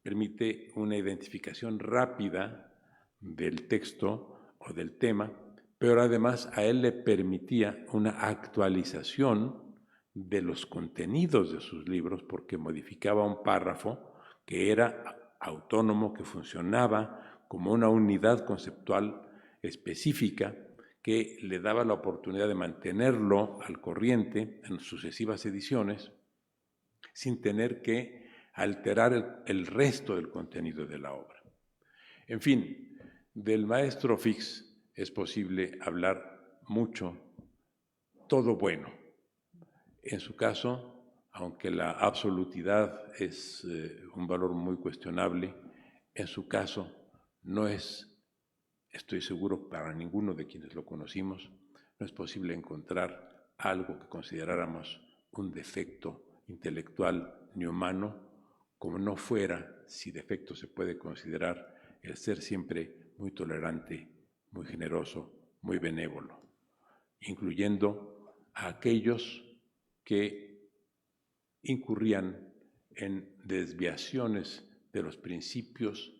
permite una identificación rápida del texto o del tema, pero además a él le permitía una actualización de los contenidos de sus libros porque modificaba un párrafo que era autónomo, que funcionaba como una unidad conceptual específica que le daba la oportunidad de mantenerlo al corriente en sucesivas ediciones sin tener que alterar el resto del contenido de la obra. En fin, del maestro Fix es posible hablar mucho, todo bueno. En su caso, aunque la absolutidad es un valor muy cuestionable, en su caso no es, estoy seguro, para ninguno de quienes lo conocimos, no es posible encontrar algo que consideráramos un defecto intelectual ni humano, como no fuera, si defecto se puede considerar, el ser siempre muy tolerante, muy generoso, muy benévolo, incluyendo a aquellos que incurrían en desviaciones de los principios,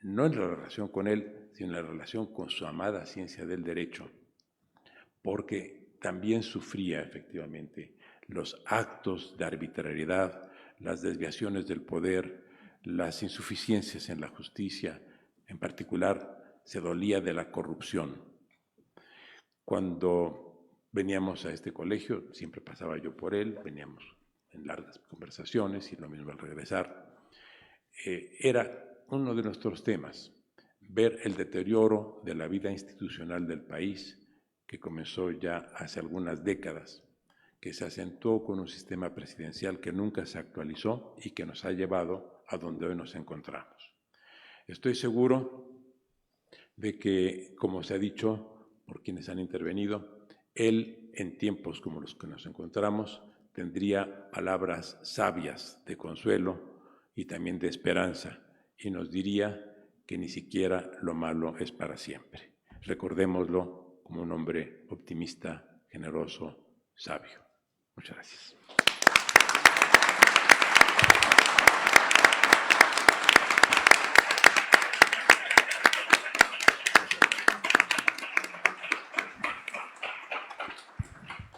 no en la relación con él, sino en la relación con su amada ciencia del derecho, porque también sufría efectivamente los actos de arbitrariedad, las desviaciones del poder, las insuficiencias en la justicia, en particular se dolía de la corrupción. Cuando veníamos a este colegio, siempre pasaba yo por él, veníamos en largas conversaciones y lo mismo al regresar. Era uno de nuestros temas, ver el deterioro de la vida institucional del país, que comenzó ya hace algunas décadas, que se acentuó con un sistema presidencial que nunca se actualizó y que nos ha llevado a donde hoy nos encontramos. Estoy seguro de que, como se ha dicho por quienes han intervenido, él, en tiempos como los que nos encontramos, tendría palabras sabias de consuelo y también de esperanza, y nos diría que ni siquiera lo malo es para siempre. Recordémoslo como un hombre optimista, generoso, sabio. Muchas gracias.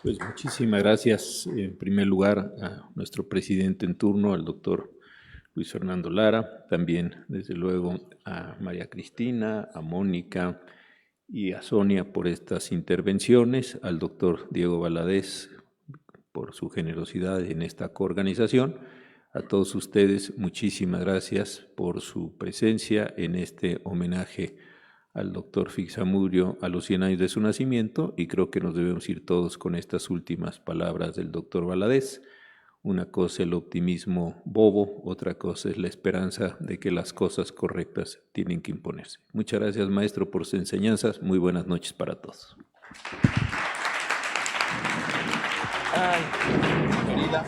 Pues muchísimas gracias, en primer lugar, a nuestro presidente en turno, al doctor Luis Fernando Lara, también, desde luego, a María Cristina, a Mónica y a Sonia por estas intervenciones, al doctor Diego Valadez por su generosidad en esta coorganización. A todos ustedes, muchísimas gracias por su presencia en este homenaje al doctor Fixamudio a los 100 años de su nacimiento, y creo que nos debemos ir todos con estas últimas palabras del doctor Valadez. Una cosa es el optimismo bobo, otra cosa es la esperanza de que las cosas correctas tienen que imponerse. Muchas gracias, maestro, por sus enseñanzas. Muy buenas noches para todos. Ay, querida.